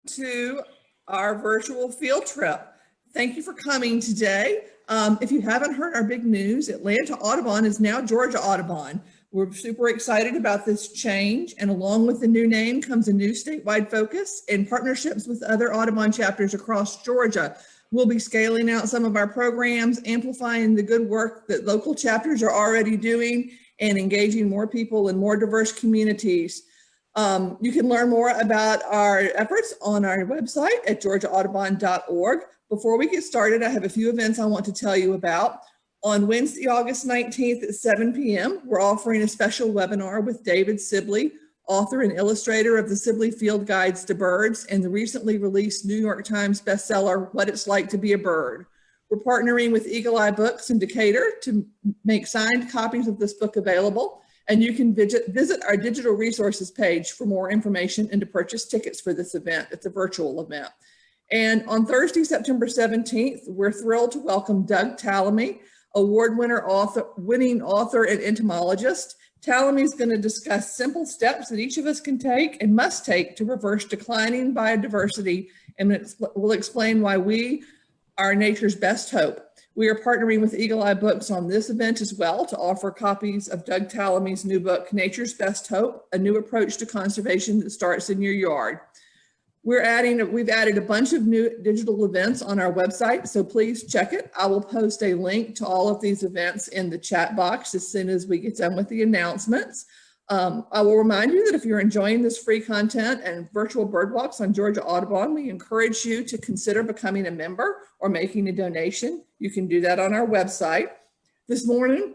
to our virtual field trip. Thank you for coming today. If you haven't heard our big news, Atlanta Audubon is now Georgia Audubon. We're super excited about this change, and along with the new name comes a new statewide focus and partnerships with other Audubon chapters across Georgia. We'll be scaling out some of our programs, amplifying the good work that local chapters are already doing, and engaging more people in more diverse communities. You can learn more about our efforts on our website at georgiaaudubon.org. Before we get started, I have a few events I want to tell you about. On Wednesday, August 19th at 7 p.m., we're offering a special webinar with David Sibley, author and illustrator of the Sibley Field Guides to Birds and the recently released New York Times bestseller, What It's Like to Be a Bird. We're partnering with Eagle Eye Books in Decatur to make signed copies of this book available. And you can visit our digital resources page for more information and to purchase tickets for this event. It's a virtual event. And on Thursday, September 17th, we're thrilled to welcome Doug Talamy, winning author and entomologist. Talamy is going to discuss simple steps that each of us can take and must take to reverse declining biodiversity, and we'll explain why we are nature's best hope. We are partnering with Eagle Eye Books on this event as well to offer copies of Doug Talamy's new book, Nature's Best Hope, a new approach to conservation that starts in your yard. We've added a bunch of new digital events on our website, so please check it. I will post a link to all of these events in the chat box as soon as we get done with the announcements. I will remind you that if you're enjoying this free content and virtual bird walks on Georgia Audubon, we encourage you to consider becoming a member or making a donation. You can do that on our website. This morning,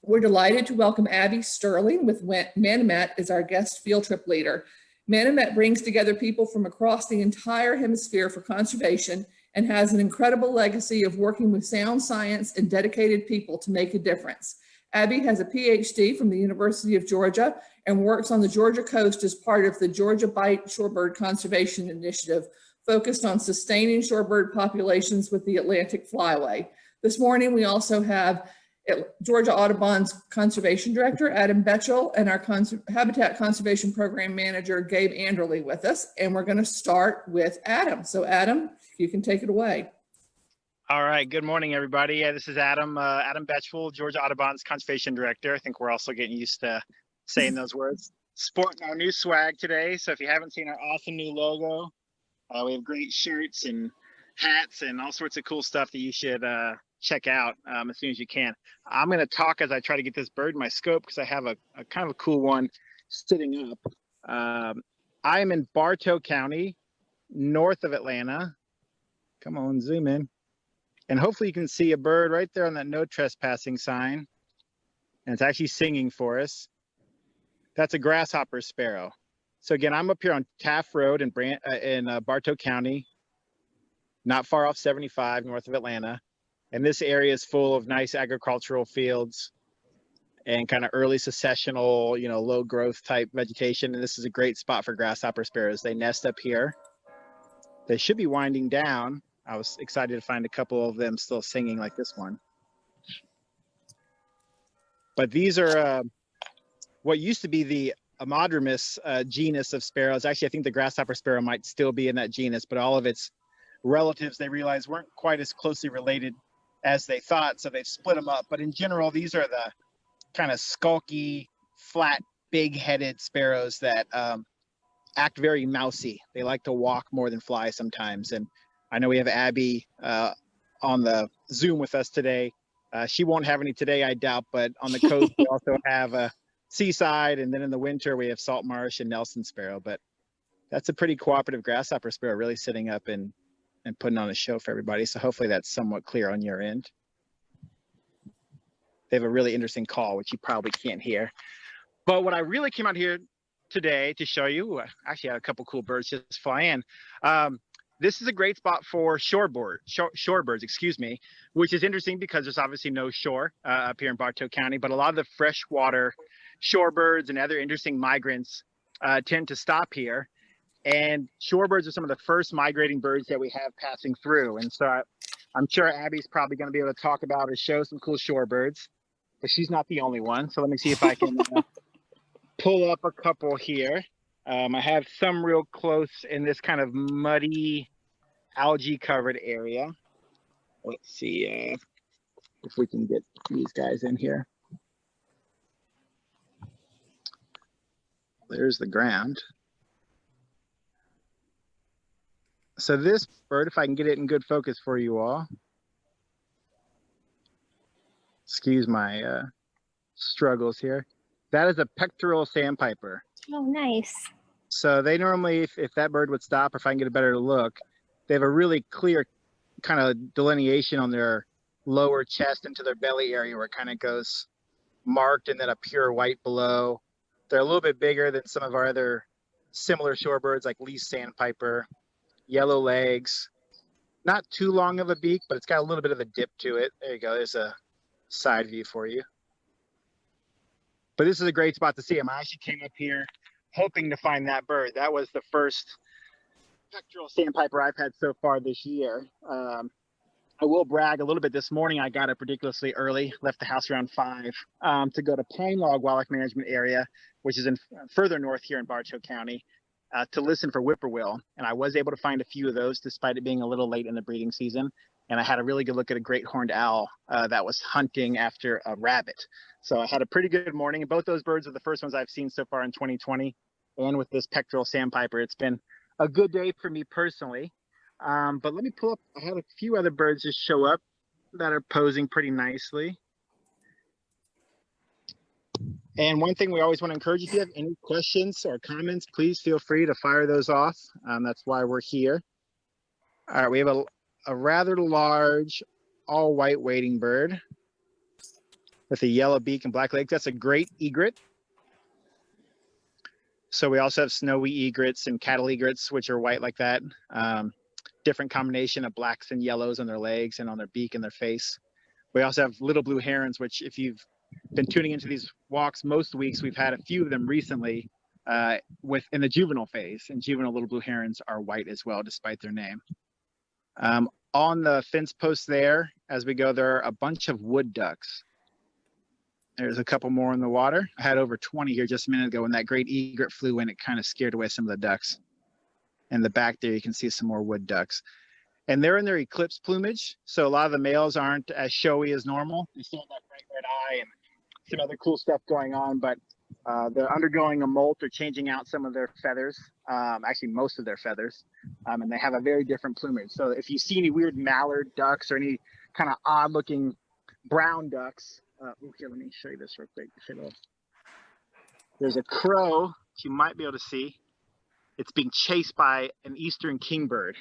we're delighted to welcome Abby Sterling with Manomet as our guest field trip leader. Manomet brings together people from across the entire hemisphere for conservation and has an incredible legacy of working with sound science and dedicated people to make a difference. Abby has a PhD from the University of Georgia and works on the Georgia coast as part of the Georgia Bight Shorebird Conservation Initiative, focused on sustaining shorebird populations with the Atlantic Flyway. This morning, we also have Georgia Audubon's Conservation Director, Adam Betchel, and our Habitat Conservation Program Manager, Gabe Anderley, with us. And we're going to start with Adam. So Adam, you can take it away. All right. Good morning, everybody. Yeah, this is Adam Betchel, Georgia Audubon's Conservation Director. I think we're also getting used to saying those words. Sporting our new swag today. So if you haven't seen our awesome new logo, we have great shirts and hats and all sorts of cool stuff that you should check out as soon as you can. I'm going to talk as I try to get this bird in my scope because I have a kind of a cool one sitting up. I am in Bartow County, north of Atlanta. Come on, zoom in. And hopefully you can see a bird right there on that no trespassing sign. And it's actually singing for us. That's a Grasshopper Sparrow. So again, I'm up here on Taft Road in Bartow County, not far off 75, north of Atlanta. And this area is full of nice agricultural fields and kind of early successional, low growth type vegetation. And this is a great spot for Grasshopper Sparrows. They nest up here. They should be winding down. I was excited to find a couple of them still singing like this one. But these are what used to be the Amodromus genus of sparrows. Actually, I think the Grasshopper Sparrow might still be in that genus, but all of its relatives, they realized, weren't quite as closely related as they thought, so they've split them up. But in general, these are the kind of skulky, flat, big-headed sparrows that act very mousy. They like to walk more than fly sometimes. And I know we have Abby on the Zoom with us today. She won't have any today, I doubt, but on the coast, we also have a Seaside, and then in the winter, we have Salt Marsh and Nelson Sparrow. But that's a pretty cooperative Grasshopper Sparrow, really sitting up and putting on a show for everybody. So hopefully that's somewhat clear on your end. They have a really interesting call, which you probably can't hear. But what I really came out here today to show you, actually I had a couple cool birds just fly in. This is a great spot for shorebirds, which is interesting because there's obviously no shore up here in Bartow County, but a lot of the freshwater shorebirds and other interesting migrants tend to stop here. And shorebirds are some of the first migrating birds that we have passing through. And so I'm sure Abby's probably going to be able to talk about or show some cool shorebirds, but she's not the only one. So let me see if I can pull up a couple here. I have some real close in this kind of muddy, algae covered area. Let's see if we can get these guys in here. There's the ground. So this bird, if I can get it in good focus for you all. Excuse my struggles here. That is a Pectoral Sandpiper. Oh, nice. So they normally, if that bird would stop, or if I can get a better look, they have a really clear kind of delineation on their lower chest into their belly area where it kind of goes marked and then a pure white below. They're a little bit bigger than some of our other similar shorebirds like Lee's Sandpiper, yellow legs, not too long of a beak, but it's got a little bit of a dip to it. There you go. There's a side view for you. But this is a great spot to see him. I actually came up here hoping to find that bird. That was the first Pectoral Sandpiper I've had so far this year. I will brag a little bit. This morning I got up ridiculously early, left the house around 5 to go to Pine Log Wildlife Management Area, which is in further north here in Bartow County, to listen for whippoorwill. And I was able to find a few of those despite it being a little late in the breeding season. And I had a really good look at a great horned owl that was hunting after a rabbit. So I had a pretty good morning. And both those birds are the first ones I've seen so far in 2020. And with this Pectoral Sandpiper, it's been a good day for me personally. But let me pull up. I had a few other birds just show up that are posing pretty nicely. And one thing we always want to encourage, if you have any questions or comments, please feel free to fire those off. That's why we're here. All right, we have a rather large all white wading bird with a yellow beak and black legs. That's a great egret. So we also have snowy egrets and cattle egrets, which are white like that. Different combination of blacks and yellows on their legs and on their beak and their face. We also have little blue herons, which if you've been tuning into these walks most weeks, we've had a few of them recently in the juvenile phase, and juvenile little blue herons are white as well, despite their name. On the fence post there, as we go, there are a bunch of wood ducks. There's a couple more in the water. I had over 20 here just a minute ago. When that great egret flew in, it kind of scared away some of the ducks. In the back there, you can see some more wood ducks. And they're in their eclipse plumage, so a lot of the males aren't as showy as normal. They still have that bright red eye and some other cool stuff going on, but they're undergoing a molt or changing out some of their feathers, actually most of their feathers, and they have a very different plumage. So if you see any weird mallard ducks or any kind of odd looking brown ducks, here, let me show you this real quick. There's a crow that you might be able to see. It's being chased by an eastern kingbird,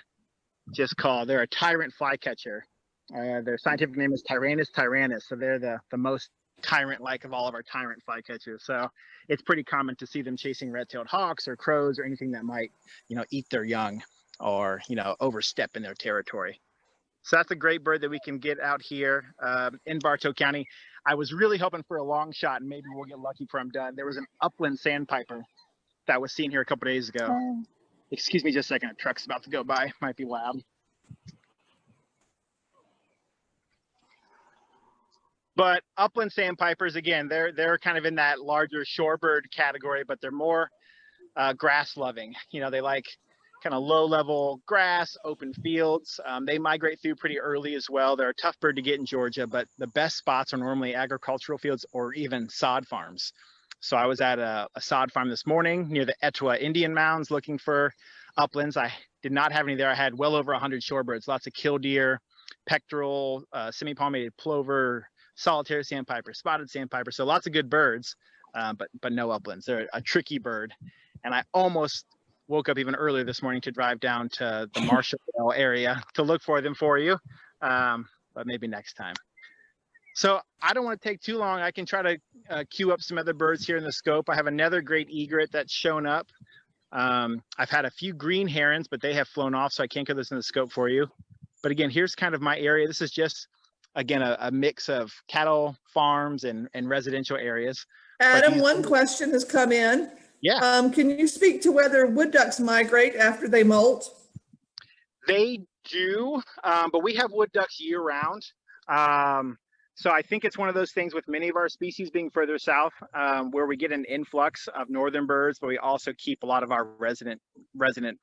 they're a tyrant flycatcher. Their scientific name is Tyrannus tyrannus, so they're the most tyrant-like of all of our tyrant flycatchers. So it's pretty common to see them chasing red-tailed hawks or crows or anything that might, eat their young or, overstep in their territory. So that's a great bird that we can get out here in Bartow County. I was really hoping for a long shot, and maybe we'll get lucky before I'm done. There was an Upland Sandpiper that was seen here a couple days ago. Excuse me just a second, a truck's about to go by, might be loud. But Upland Sandpipers, again, they're kind of in that larger shorebird category, but they're more grass loving. They like kind of low level grass, open fields. They migrate through pretty early as well. They're a tough bird to get in Georgia, but the best spots are normally agricultural fields or even sod farms. So I was at a sod farm this morning near the Etowah Indian Mounds looking for uplands. I did not have any there. I had well over 100 shorebirds, lots of killdeer, pectoral, semi-palmated plover, solitary sandpiper, spotted sandpiper. So lots of good birds, but no uplands. They're a tricky bird. And I almost woke up even earlier this morning to drive down to the Marshallville area to look for them for you, but maybe next time. So I don't want to take too long. I can try to queue up some other birds here in the scope. I have another great egret that's shown up. I've had a few green herons, but they have flown off, so I can't get this in the scope for you. But again, here's kind of my area. This is just, again, a mix of cattle farms and residential areas. Adam, one question has come in. Yeah. Can you speak to whether wood ducks migrate after they molt? They do, but we have wood ducks year round. So I think it's one of those things with many of our species being further south, where we get an influx of northern birds, but we also keep a lot of our resident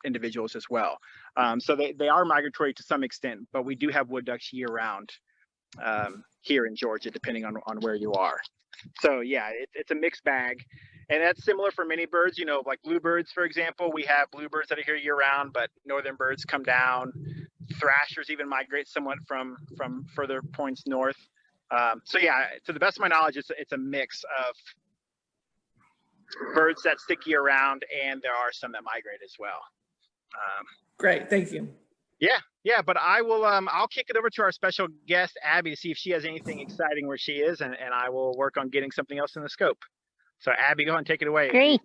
individuals as well. So they are migratory to some extent, but we do have wood ducks year round here in Georgia, depending on where you are. So yeah, it's a mixed bag. And that's similar for many birds, you know, like bluebirds, for example. We have bluebirds that are here year round, but northern birds come down. Thrashers even migrate somewhat from further points north. So yeah, to the best of my knowledge, it's a mix of birds that stick year round, and there are some that migrate as well. Great, thank you. Yeah, but I will I'll kick it over to our special guest Abby to see if she has anything exciting where she is, and I will work on getting something else in the scope. So Abby, go ahead and take it away. Great.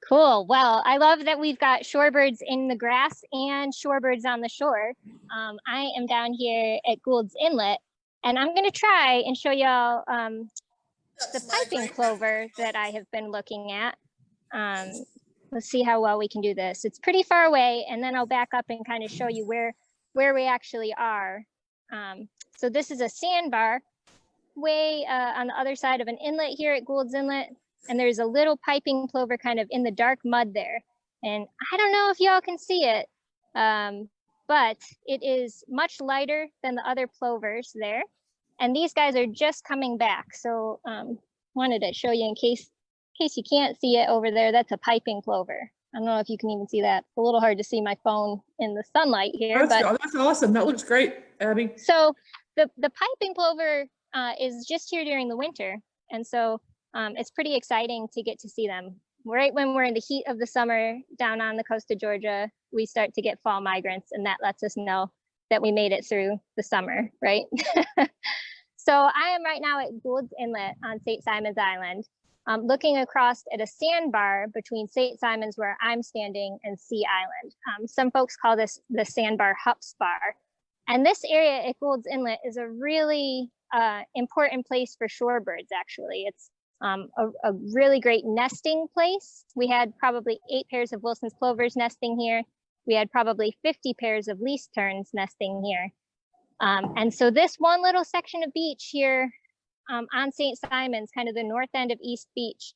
Cool. Well, I love that we've got shorebirds in the grass and shorebirds on the shore. I am down here at Gould's Inlet, and I'm going to try and show y'all the piping clover that I have been looking at. Let's see how well we can do this. It's pretty far away, and then I'll back up and kind of show you where we actually are. So this is a sandbar way on the other side of an inlet here at Gould's Inlet, and there's a little piping plover kind of in the dark mud there. And I don't know if y'all can see it, but it is much lighter than the other plovers there. And these guys are just coming back. So wanted to show you in case you can't see it over there, that's a piping plover. I don't know if you can even see that. It's a little hard to see my phone in the sunlight here. That's awesome. That looks great, Abby. So the piping plover is just here during the winter. And so it's pretty exciting to get to see them. Right when we're in the heat of the summer down on the coast of Georgia, we start to get fall migrants, and that lets us know that we made it through the summer, right? So I am right now at Gould's Inlet on St. Simons Island, looking across at a sandbar between St. Simons, where I'm standing, and Sea Island. Some folks call this the sandbar Hupspar. And this area at Gould's Inlet is a really important place for shorebirds, actually. It's a really great nesting place. We had probably 8 pairs of Wilson's plovers nesting here. We had probably 50 pairs of least terns nesting here. And so this one little section of beach here on St. Simons, kind of the north end of East Beach,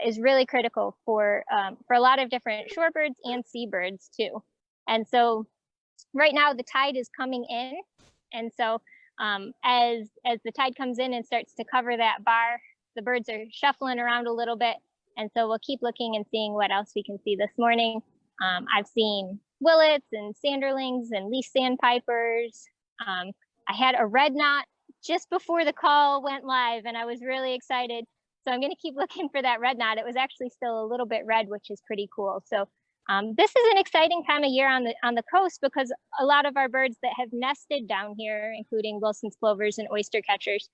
is really critical for a lot of different shorebirds and seabirds too. And so right now the tide is coming in. And so as the tide comes in and starts to cover that bar, the birds are shuffling around a little bit. And so we'll keep looking and seeing what else we can see this morning. I've seen willets and sanderlings and least sandpipers. I had a red knot just before the call went live, and I was really excited. So I'm going to keep looking for that red knot. It was actually still a little bit red, which is pretty cool. So this is an exciting time of year on the coast, because a lot of our birds that have nested down here, including Wilson's plovers and oyster catchers,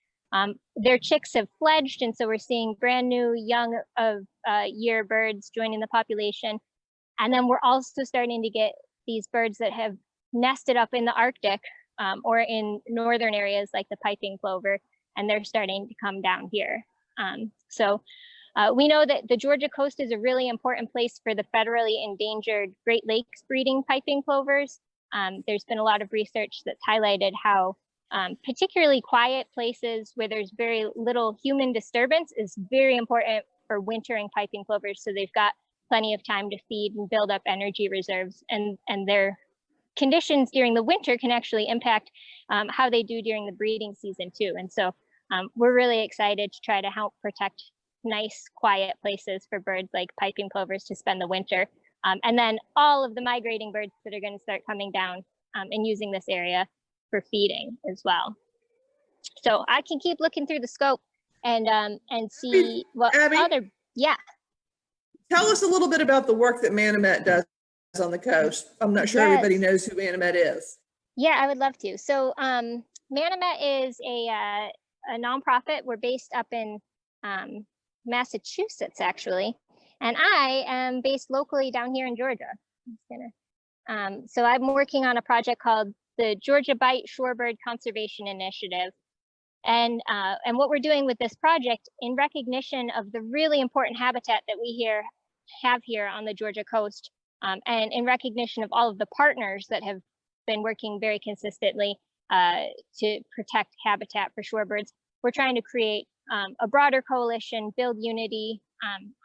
their chicks have fledged, and so we're seeing brand new young of year birds joining the population. And then we're also starting to get these birds that have nested up in the Arctic or in northern areas like the piping plover, and they're starting to come down here. So we know that the Georgia coast is a really important place for the federally endangered Great Lakes breeding piping plovers. There's been a lot of research that's highlighted how particularly quiet places where there's very little human disturbance is very important for wintering piping plovers. So they've got plenty of time to feed and build up energy reserves, and their conditions during the winter can actually impact how they do during the breeding season too. And so we're really excited to try to help protect nice, quiet places for birds like piping plovers to spend the winter. And then all of the migrating birds that are going to start coming down and using this area for feeding as well. So I can keep looking through the scope and see what Abby, other, yeah. Tell us a little bit about the work that Manomet does on the coast. I'm not sure everybody knows who Manomet is. Yeah, I would love to. So Manomet is a nonprofit. We're based up in Massachusetts, actually. And I am based locally down here in Georgia. So I'm working on a project called the Georgia Bight Shorebird Conservation Initiative. And what we're doing with this project, in recognition of the really important habitat that we have here on the Georgia coast, and in recognition of all of the partners that have been working very consistently, to protect habitat for shorebirds. We're trying to create a broader coalition, build unity,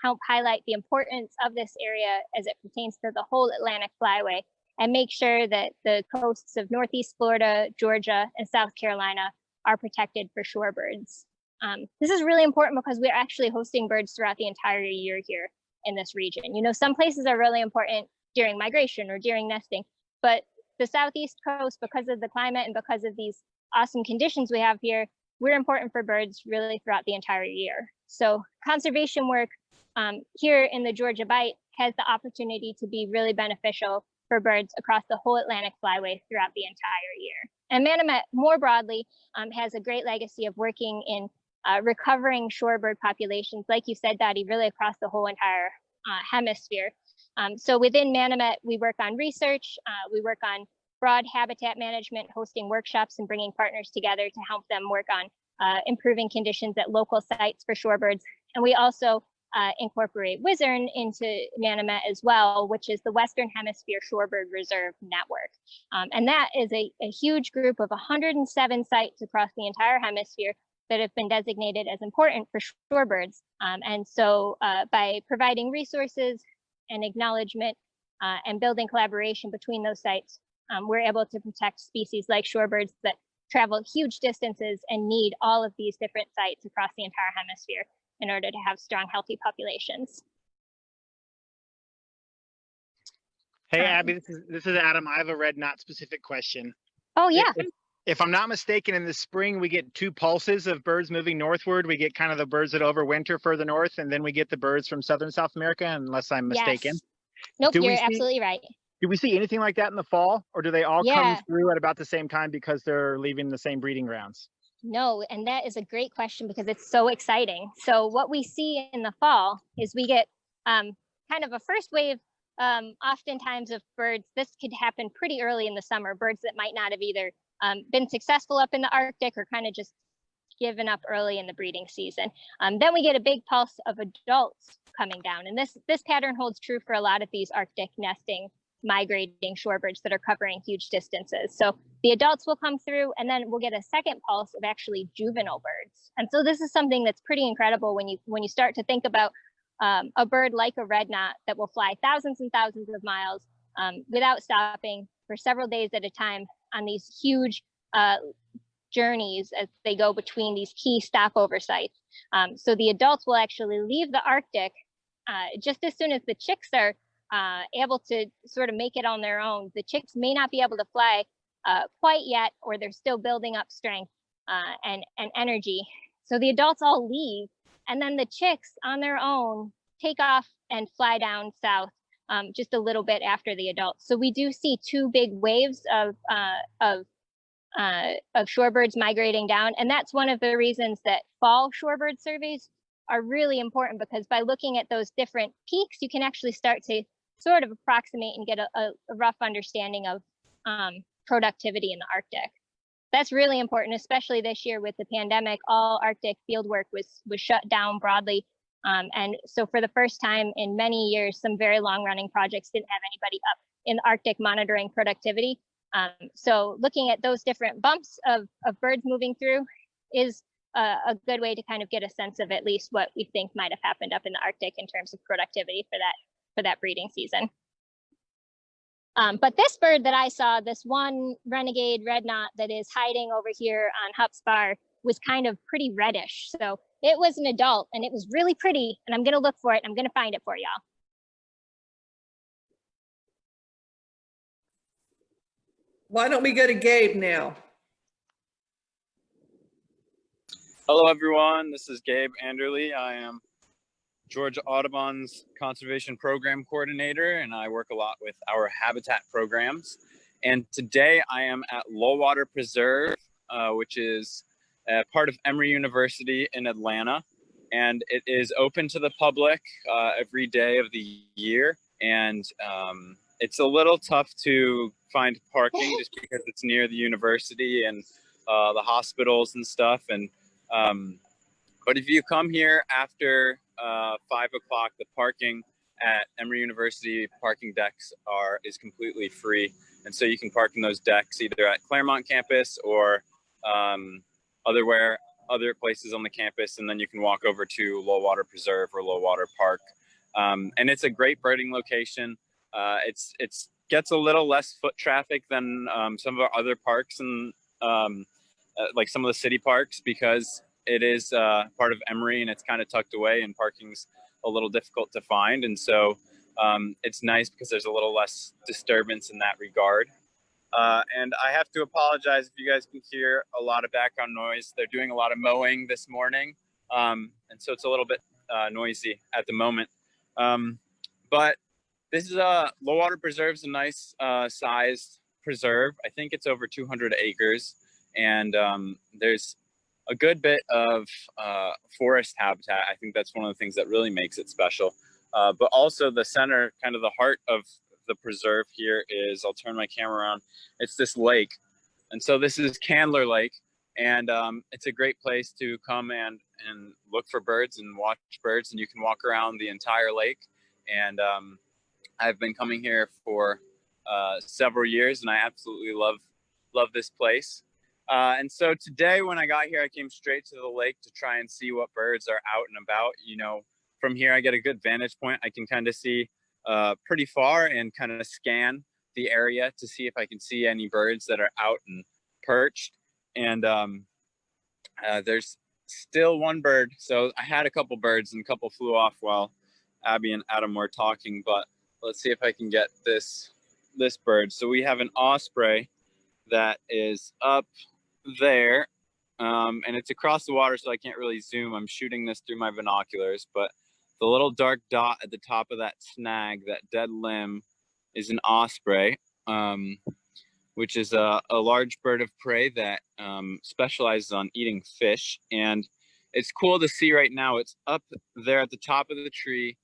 help highlight the importance of this area as it pertains to the whole Atlantic Flyway, and make sure that the coasts of Northeast Florida, Georgia, and South Carolina are protected for shorebirds. This is really important because we're actually hosting birds throughout the entire year here in this region. You know, some places are really important during migration or during nesting, but the Southeast coast, because of the climate and because of these awesome conditions we have here, we're important for birds really throughout the entire year. So conservation work here in the Georgia Bight has the opportunity to be really beneficial for birds across the whole Atlantic Flyway throughout the entire year. And Manomet more broadly has a great legacy of working in recovering shorebird populations, like you said, Dottie, really across the whole entire hemisphere. So within Manomet, we work on research, we work on broad habitat management, hosting workshops and bringing partners together to help them work on improving conditions at local sites for shorebirds. And we also incorporate Wizard into Manomet as well, which is the Western Hemisphere Shorebird Reserve Network. And that is a huge group of 107 sites across the entire hemisphere that have been designated as important for shorebirds. And so by providing resources and acknowledgement and building collaboration between those sites, we're able to protect species like shorebirds that travel huge distances and need all of these different sites across the entire hemisphere in order to have strong, healthy populations. Hey, Abby, this is Adam. I have a red knot specific question. Oh, yeah. If I'm not mistaken, in the spring, we get two pulses of birds moving northward. We get kind of the birds that overwinter further north, and then we get the birds from southern South America, unless I'm mistaken. Yes. Nope, you're absolutely right. Do we see anything like that in the fall, or do they all Yeah. come through at about the same time because they're leaving the same breeding grounds? No, and that is a great question because it's so exciting. So what we see in the fall is we get kind of a first wave, oftentimes of birds. This could happen pretty early in the summer, birds that might not have either been successful up in the Arctic or kind of just given up early in the breeding season. Then we get a big pulse of adults coming down. And this pattern holds true for a lot of these Arctic nesting, migrating shorebirds that are covering huge distances. So the adults will come through, and then we'll get a second pulse of actually juvenile birds. And so this is something that's pretty incredible when you start to think about a bird like a red knot that will fly thousands and thousands of miles without stopping for several days at a time on these huge journeys as they go between these key stopover sites. So the adults will actually leave the Arctic just as soon as the chicks are able to sort of make it on their own. The chicks may not be able to fly quite yet, or they're still building up strength and energy. So the adults all leave, and then the chicks on their own take off and fly down south just a little bit after the adults. So we do see two big waves of shorebirds migrating down, and that's one of the reasons that fall shorebird surveys are really important, because by looking at those different peaks, you can actually start to sort of approximate and get a rough understanding of productivity in the Arctic. That's really important, especially this year with the pandemic. All Arctic fieldwork was shut down broadly. And so for the first time in many years, some very long-running projects didn't have anybody up in the Arctic monitoring productivity. So looking at those different bumps of birds moving through is a good way to kind of get a sense of at least what we think might have happened up in the Arctic in terms of productivity for that breeding season. But this bird that I saw, this one renegade red knot that is hiding over here on Hupp's Bar, was kind of pretty reddish. So it was an adult, and it was really pretty, and I'm gonna look for it. I'm gonna find it for y'all. Why don't we go to Gabe now? Hello, everyone. This is Gabe Anderley. I am Georgia Audubon's Conservation Program Coordinator, and I work a lot with our habitat programs. And today I am at Lowwater Preserve, which is part of Emory University in Atlanta. And it is open to the public every day of the year. And it's a little tough to find parking just because it's near the university and the hospitals and stuff. And but if you come here after 5 o'clock, the parking at Emory University, parking decks is completely free. And so you can park in those decks either at Claremont campus or other places on the campus. And then you can walk over to Low Water Preserve or Low Water Park. And it's a great birding location. It's gets a little less foot traffic than some of our other parks and like some of the city parks, because it is part of Emory and it's kind of tucked away and parking's a little difficult to find. And so it's nice because there's a little less disturbance in that regard. And I have to apologize if you guys can hear a lot of background noise. They're doing a lot of mowing this morning. And so it's a little bit noisy at the moment. But this is Low Water Preserve is a nice sized preserve. I think it's over 200 acres. And there's a good bit of forest habitat. I think that's one of the things that really makes it special. But also the center, kind of the heart of the preserve here is, I'll turn my camera around, it's this lake. And so this is Candler Lake. And it's a great place to come and look for birds and watch birds. And you can walk around the entire lake. And I've been coming here for several years and I absolutely love this place. And so today when I got here, I came straight to the lake to try and see what birds are out and about. You know, from here, I get a good vantage point. I can kind of see pretty far and kind of scan the area to see if I can see any birds that are out and perched. And there's still one bird. So I had a couple birds and a couple flew off while Abby and Adam were talking, but let's see if I can get this bird. So we have an osprey that is up there, and it's across the water, so I can't really zoom. I'm shooting this through my binoculars, but the little dark dot at the top of that snag, that dead limb, is an osprey, which is a large bird of prey that specializes on eating fish. And it's cool to see right now. It's up there at the top of the tree,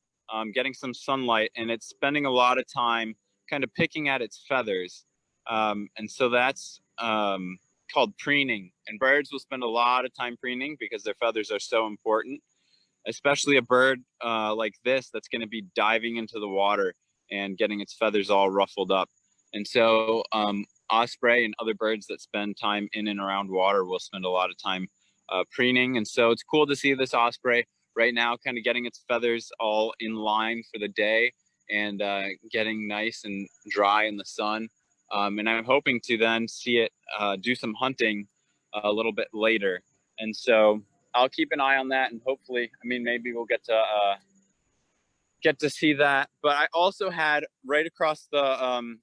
getting some sunlight, and it's spending a lot of time kind of picking at its feathers. And so that's called preening. And birds will spend a lot of time preening because their feathers are so important, especially a bird like this that's going to be diving into the water and getting its feathers all ruffled up. And so osprey and other birds that spend time in and around water will spend a lot of time preening. And so it's cool to see this osprey right now kind of getting its feathers all in line for the day and getting nice and dry in the sun. And I'm hoping to then see it do some hunting a little bit later. And so I'll keep an eye on that, and hopefully, I mean, maybe we'll get to see that. But I also had right across the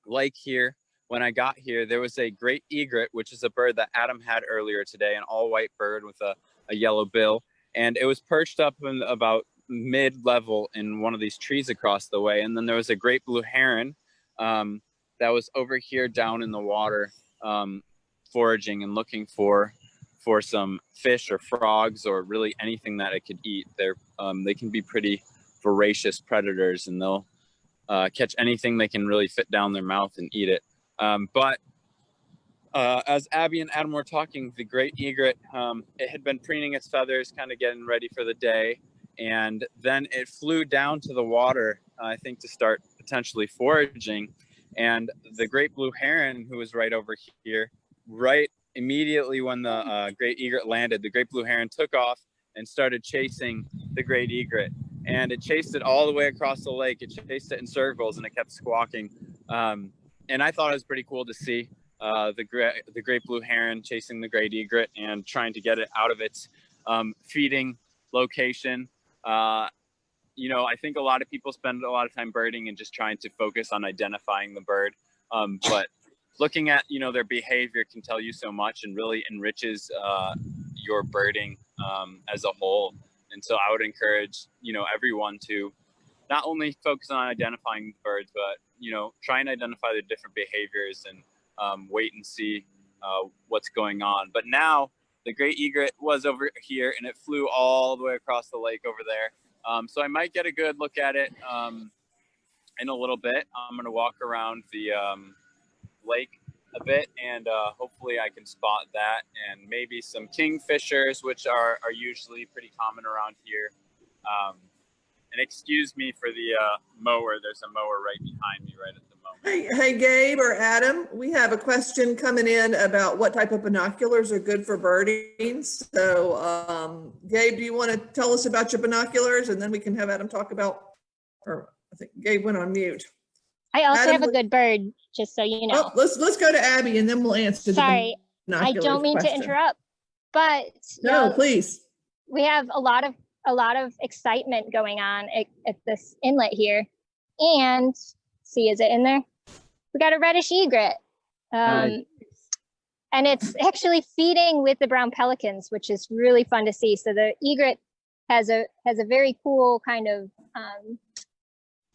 lake here, when I got here, there was a great egret, which is a bird that Adam had earlier today, an all white bird with a yellow bill. And it was perched up in about mid-level in one of these trees across the way. And then there was a great blue heron that was over here down in the water, foraging and looking for some fish or frogs or really anything that it could eat. They can be pretty voracious predators, and they'll catch anything they can really fit down their mouth and eat it. But as Abby and Adam were talking, the great egret, it had been preening its feathers, kind of getting ready for the day. And then it flew down to the water, I think, to start potentially foraging. And the great blue heron, who was right over here, right immediately when the great egret landed, the great blue heron took off and started chasing the great egret. And it chased it all the way across the lake. It chased it in circles, and it kept squawking. And I thought it was pretty cool to see the great blue heron chasing the great egret and trying to get it out of its feeding location. You know, I think a lot of people spend a lot of time birding and just trying to focus on identifying the bird. But looking at, you know, their behavior can tell you so much and really enriches your birding as a whole. And so I would encourage, you know, everyone to not only focus on identifying birds, but, you know, try and identify their different behaviors and wait and see what's going on. But now the great egret was over here and it flew all the way across the lake over there. So I might get a good look at it in a little bit. I'm going to walk around the lake a bit, and hopefully I can spot that, and maybe some kingfishers, which are usually pretty common around here. And excuse me for the mower. There's a mower right behind me right at the moment. Hey, Gabe or Adam, we have a question coming in about what type of binoculars are good for birding. So, Gabe, do you want to tell us about your binoculars, and then we can have Adam talk about, or I think Gabe went on mute. I also Adam, have a good bird, just so you know. Oh, let's go to Abby, and then we'll answer Sorry, the I binoculars don't mean question. to interrupt, but No, you know, please. we have a lot of excitement going on at this inlet here. And see, is it in there? We got a reddish egret. And it's actually feeding with the brown pelicans, which is really fun to see. So the egret has a very cool kind of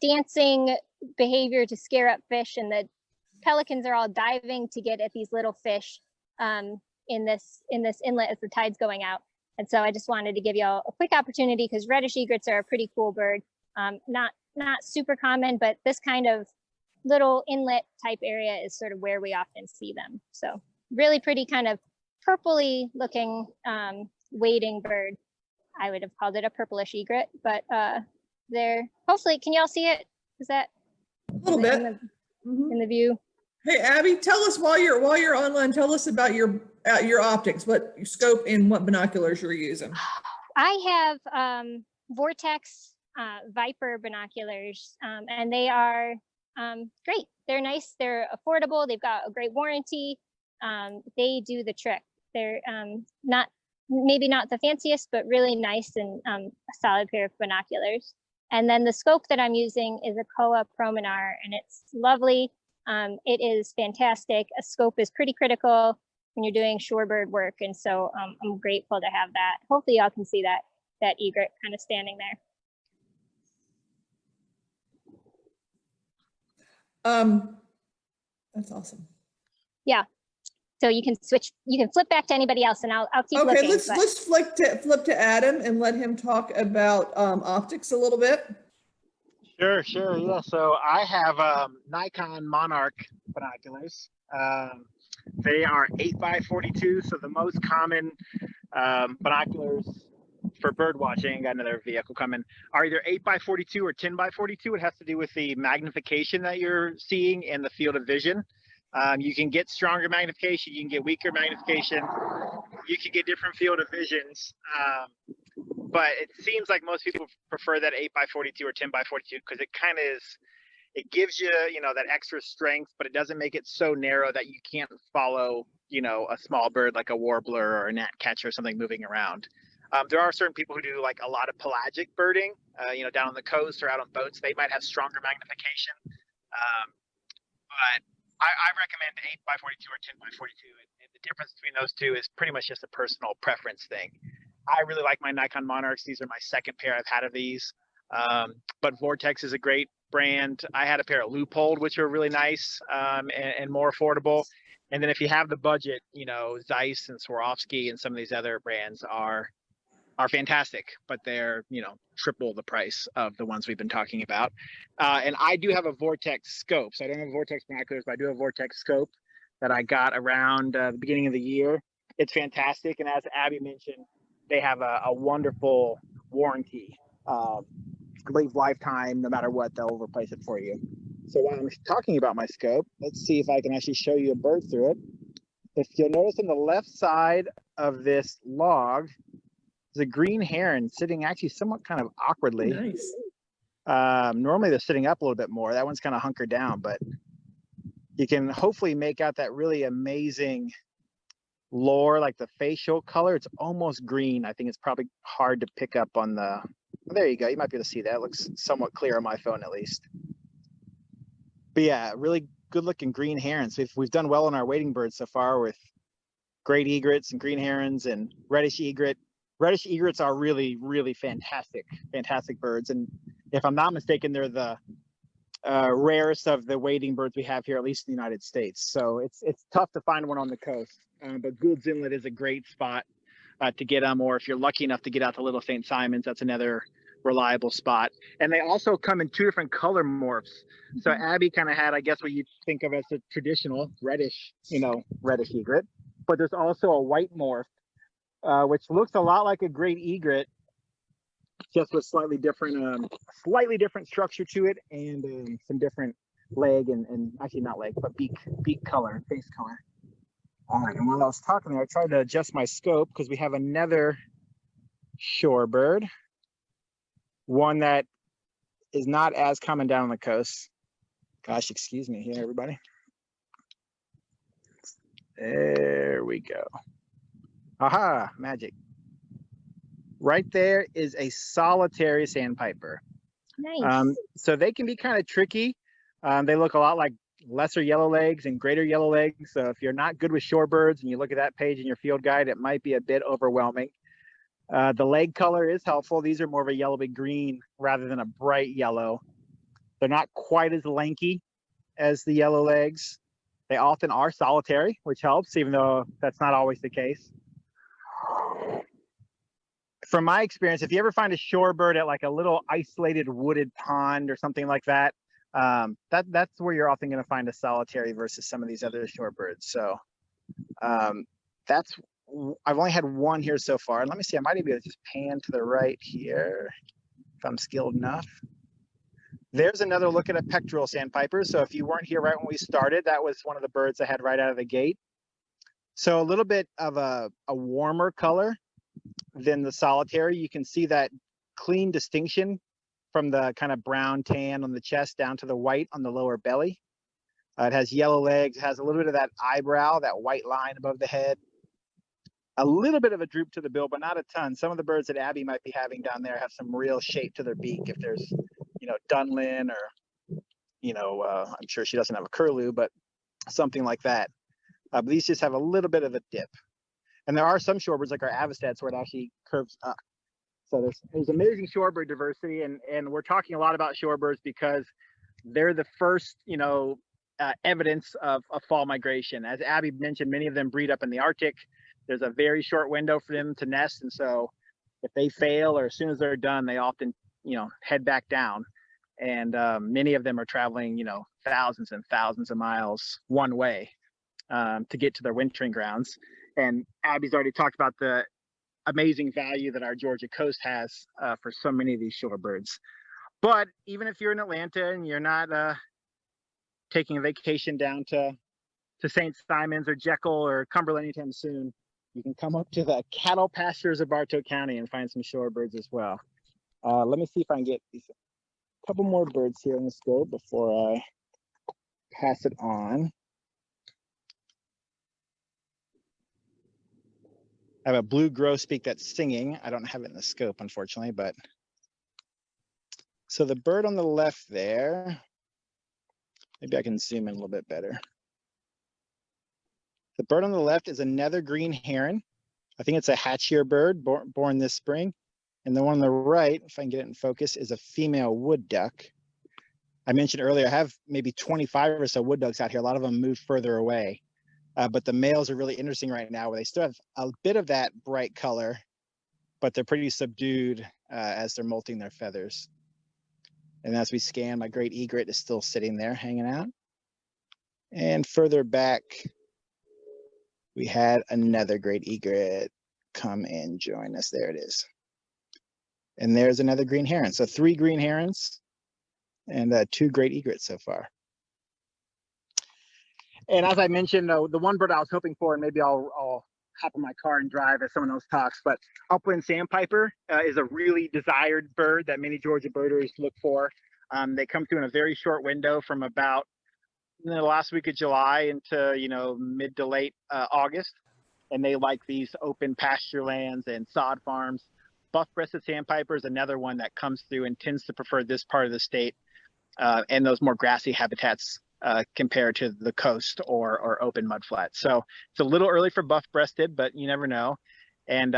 dancing behavior to scare up fish, and the pelicans are all diving to get at these little fish in this inlet as the tide's going out. And so I just wanted to give you all a quick opportunity, because reddish egrets are a pretty cool bird. Not super common, but this kind of little inlet type area is sort of where we often see them. So really pretty, kind of purpley looking wading bird. I would have called it a purplish egret, but they're hopefully, can y'all see it? Is that A little bit. in the view? Hey, Abby, tell us while you're online, tell us about your optics, what your scope and what binoculars you're using. I have Vortex Viper binoculars, and they are great. They're nice. They're affordable. They've got a great warranty. They do the trick. They're maybe not the fanciest, but really nice and a solid pair of binoculars. And then the scope that I'm using is a Koa Prominar, and it's lovely. It is fantastic. A scope is pretty critical when you're doing shorebird work, and so I'm grateful to have that. Hopefully y'all can see that egret kind of standing there. That's awesome. Yeah. So you can flip back to anybody else, and I'll keep looking. Okay, let's flip to Adam and let him talk about optics a little bit. Sure, yeah. So I have Nikon Monarch binoculars. They are 8x42, so the most common binoculars for bird watching. Got another vehicle coming. Are either 8x42 or 10x42. It has to do with the magnification that you're seeing and the field of vision. You can get stronger magnification, you can get weaker magnification, you can get different field of visions. But it seems like most people prefer that 8x42 or 10x42 because it gives you, that extra strength, but it doesn't make it so narrow that you can't follow, a small bird like a warbler or a gnatcatcher or something moving around. There are certain people who do like a lot of pelagic birding, down on the coast or out on boats. They might have stronger magnification. But I recommend 8x42 or 10x42. And the difference between those two is pretty much just a personal preference thing. I really like my Nikon Monarchs. These are my second pair I've had of these. But Vortex is a great brand. I had a pair of Leupold, which are really nice and more affordable. And then if you have the budget, Zeiss and Swarovski and some of these other brands are fantastic, but they're, triple the price of the ones we've been talking about. And I do have a Vortex scope. So I don't have Vortex binoculars, but I do have a Vortex scope that I got around the beginning of the year. It's fantastic. And as Abby mentioned, they have a wonderful warranty. I believe lifetime, no matter what, they'll replace it for you. So while I'm talking about my scope, let's see if I can actually show you a bird through it. If you'll notice on the left side of this log, there's a green heron sitting actually somewhat kind of awkwardly. Nice. Normally they're sitting up a little bit more. That one's kind of hunkered down, but you can hopefully make out that really amazing lore, like the facial color. It's almost green. I think it's probably hard to pick up on the, there you go. You might be able to see that. It looks somewhat clear on my phone at least. But yeah, really good looking green herons. We've done well on our wading birds so far with great egrets and green herons and reddish egret. Reddish egrets are really, really fantastic birds. And if I'm not mistaken, they're the rarest of the wading birds we have here, at least in the United States. So it's tough to find one on the coast. But Gould's Inlet is a great spot to get them. Or if you're lucky enough to get out to Little St. Simons, that's another reliable spot. And they also come in two different color morphs. So Abby kind of had, I guess, what you think of as a traditional reddish, reddish egret. But there's also a white morph, which looks a lot like a great egret, just with slightly different structure to it, and some different leg and actually not leg, but beak color and face color. All right, and while I was talking there, I tried to adjust my scope because we have another shorebird, one that is not as common down on the coast. Gosh, excuse me here, everybody. There we go. Aha, magic. Right there is a solitary sandpiper. Nice. So they can be kind of tricky. They look a lot like lesser yellow legs and greater yellow legs. So if you're not good with shorebirds and you look at that page in your field guide, it might be a bit overwhelming. The leg color is helpful. These are more of a yellowy green rather than a bright yellow. They're not quite as lanky as the yellow legs. They often are solitary, which helps, even though that's not always the case. From my experience, if you ever find a shorebird at like a little isolated wooded pond or something like that, that's where you're often going to find a solitary versus some of these other shorebirds. So I've only had one here so far. Let me see, I might be able to just pan to the right here if I'm skilled enough. There's another look at a pectoral sandpiper. So if you weren't here right when we started, that was one of the birds I had right out of the gate. So a little bit of a warmer color than the solitary. You can see that clean distinction from the kind of brown tan on the chest down to the white on the lower belly. It has yellow legs, it has a little bit of that eyebrow, that white line above the head. A little bit of a droop to the bill, but not a ton. Some of the birds that Abby might be having down there have some real shape to their beak. If there's, Dunlin or, I'm sure she doesn't have a curlew, but something like that. But these just have a little bit of a dip. And there are some shorebirds like our avisteds where it actually curves up. So there's amazing shorebird diversity, and we're talking a lot about shorebirds because they're the first, evidence of fall migration. As Abby mentioned, many of them breed up in the Arctic. There's a very short window for them to nest, and so if they fail or as soon as they're done, they often, head back down. And many of them are traveling, thousands and thousands of miles one way to get to their wintering grounds. And Abby's already talked about the amazing value that our Georgia coast has for so many of these shorebirds. But even if you're in Atlanta and you're not taking a vacation down to St. Simons or Jekyll or Cumberland anytime soon, you can come up to the cattle pastures of Bartow County and find some shorebirds as well. Let me see if I can get a couple more birds here in the scope before I pass it on. I have a blue grosbeak that's singing. I don't have it in the scope, unfortunately, but so the bird on the left there, maybe I can zoom in a little bit better. The bird on the left is another green heron. I think it's a hatchier bird born this spring. And the one on the right, if I can get it in focus, is a female wood duck. I mentioned earlier, I have maybe 25 or so wood ducks out here. A lot of them move further away. But the males are really interesting right now where they still have a bit of that bright color, but they're pretty subdued as they're molting their feathers. And as we scan, my great egret is still sitting there hanging out. And further back, we had another great egret come and join us. There it is. And there's another green heron. So 3 green herons and 2 great egrets so far. And as I mentioned, the one bird I was hoping for, and maybe I'll hop in my car and drive as someone else talks, but Upland Sandpiper is a really desired bird that many Georgia birders look for. They come through in a very short window from about the last week of July into, mid to late August. And they like these open pasture lands and sod farms. Buff-breasted sandpiper is another one that comes through and tends to prefer this part of the state and those more grassy habitats compared to the coast or open mudflats. So it's a little early for buff-breasted, but you never know. And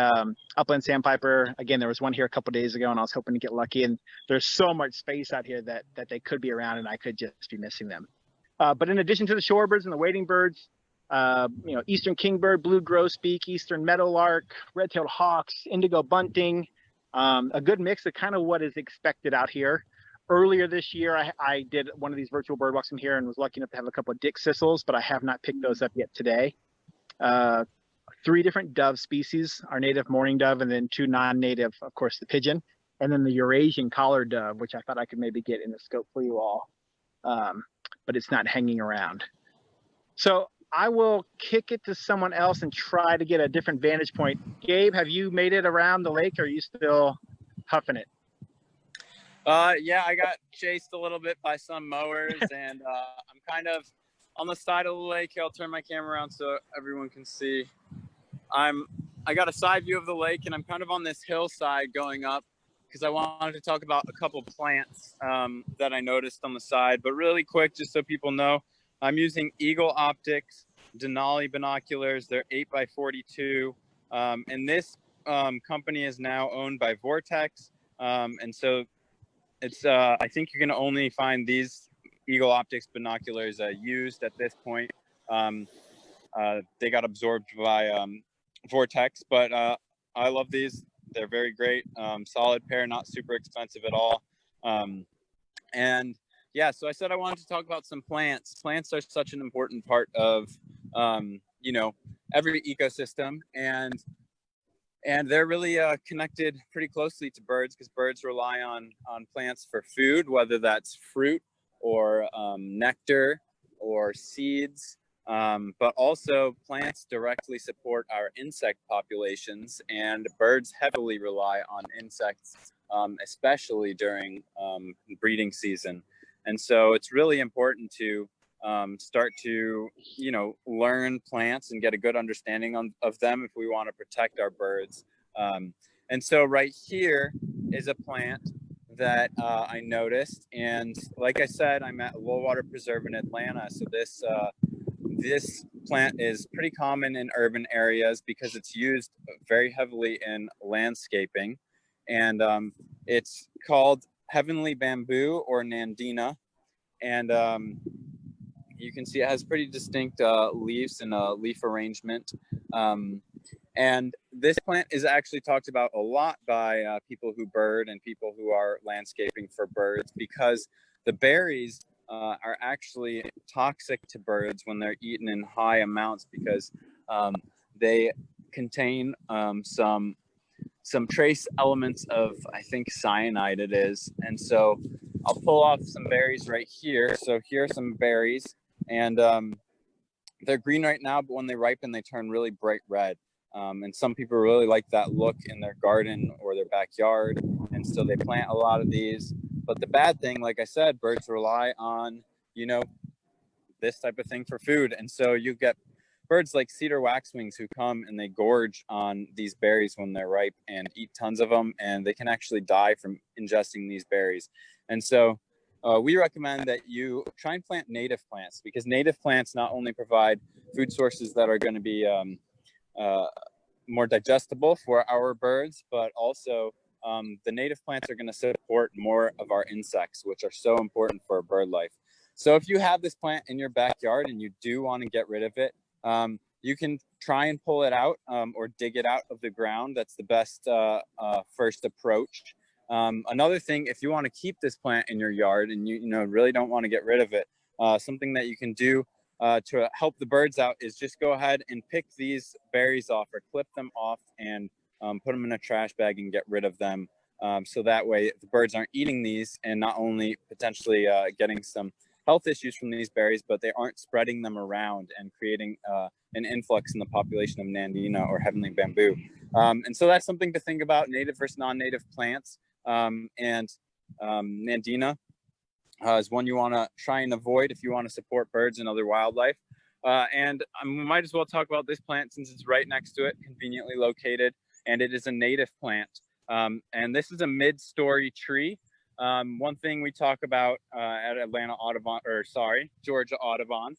Upland Sandpiper, again, there was one here a couple days ago, and I was hoping to get lucky. And there's so much space out here that they could be around, and I could just be missing them. But in addition to the shorebirds and the wading birds, eastern kingbird, blue grosbeak, eastern meadowlark, red-tailed hawks, indigo bunting, a good mix of kind of what is expected out here. Earlier this year, I did one of these virtual bird walks in here and was lucky enough to have a couple of dick sissels, but I have not picked those up yet today. 3 different dove species, our native mourning dove, and then 2 non-native, of course, the pigeon. and then the Eurasian collar dove, which I thought I could maybe get in the scope for you all, but it's not hanging around. So I will kick it to someone else and try to get a different vantage point. Gabe, have you made it around the lake, or are you still huffing it? Yeah, I got chased a little bit by some mowers, and I'm kind of on the side of the lake here. I'll turn my camera around so everyone can see. I got a side view of the lake, and I'm kind of on this hillside going up because I wanted to talk about a couple plants that I noticed on the side. But really quick, just so people know, I'm using Eagle Optics Denali binoculars. They're 8x42, and this company is now owned by Vortex, and so it's I think you're going to only find these Eagle Optics binoculars used at this point. They got absorbed by Vortex, but I love these. They're very great, solid pair, not super expensive at all. And yeah, so I said I wanted to talk about some plants. Plants are such an important part of every ecosystem, and they're really connected pretty closely to birds, because birds rely on plants for food, whether that's fruit or nectar or seeds. But also plants directly support our insect populations, and birds heavily rely on insects, especially during breeding season. And so it's really important to start to, learn plants and get a good understanding of them if we want to protect our birds. And so right here is a plant that I noticed. And like I said, I'm at Low Water Preserve in Atlanta. So this plant is pretty common in urban areas because it's used very heavily in landscaping. And it's called Heavenly Bamboo, or Nandina. And you can see it has pretty distinct leaves and leaf arrangement. And this plant is actually talked about a lot by people who bird and people who are landscaping for birds, because the berries are actually toxic to birds when they're eaten in high amounts, because they contain some trace elements of, I think, cyanide it is. And so I'll pull off some berries right here. So here are some berries, and they're green right now, but when they ripen, they turn really bright red. And some people really like that look in their garden or their backyard. And so they plant a lot of these. But the bad thing, like I said, birds rely on, this type of thing for food. And so you get birds like cedar waxwings who come and they gorge on these berries when they're ripe and eat tons of them, and they can actually die from ingesting these berries. And so we recommend that you try and plant native plants, because native plants not only provide food sources that are going to be more digestible for our birds, but also the native plants are going to support more of our insects, which are so important for bird life. So if you have this plant in your backyard and you do want to get rid of it, you can try and pull it out or dig it out of the ground. That's the best first approach. Another thing, if you want to keep this plant in your yard and you really don't want to get rid of it, something that you can do to help the birds out is just go ahead and pick these berries off or clip them off and put them in a trash bag and get rid of them. So that way the birds aren't eating these and not only potentially getting some health issues from these berries, but they aren't spreading them around and creating an influx in the population of Nandina or heavenly bamboo. And so that's something to think about, native versus non-native plants. And Nandina is one you want to try and avoid if you want to support birds and other wildlife. And I might as well talk about this plant since it's right next to it, conveniently located, and it is a native plant. And this is a mid-story tree. One thing we talk about at Georgia Audubon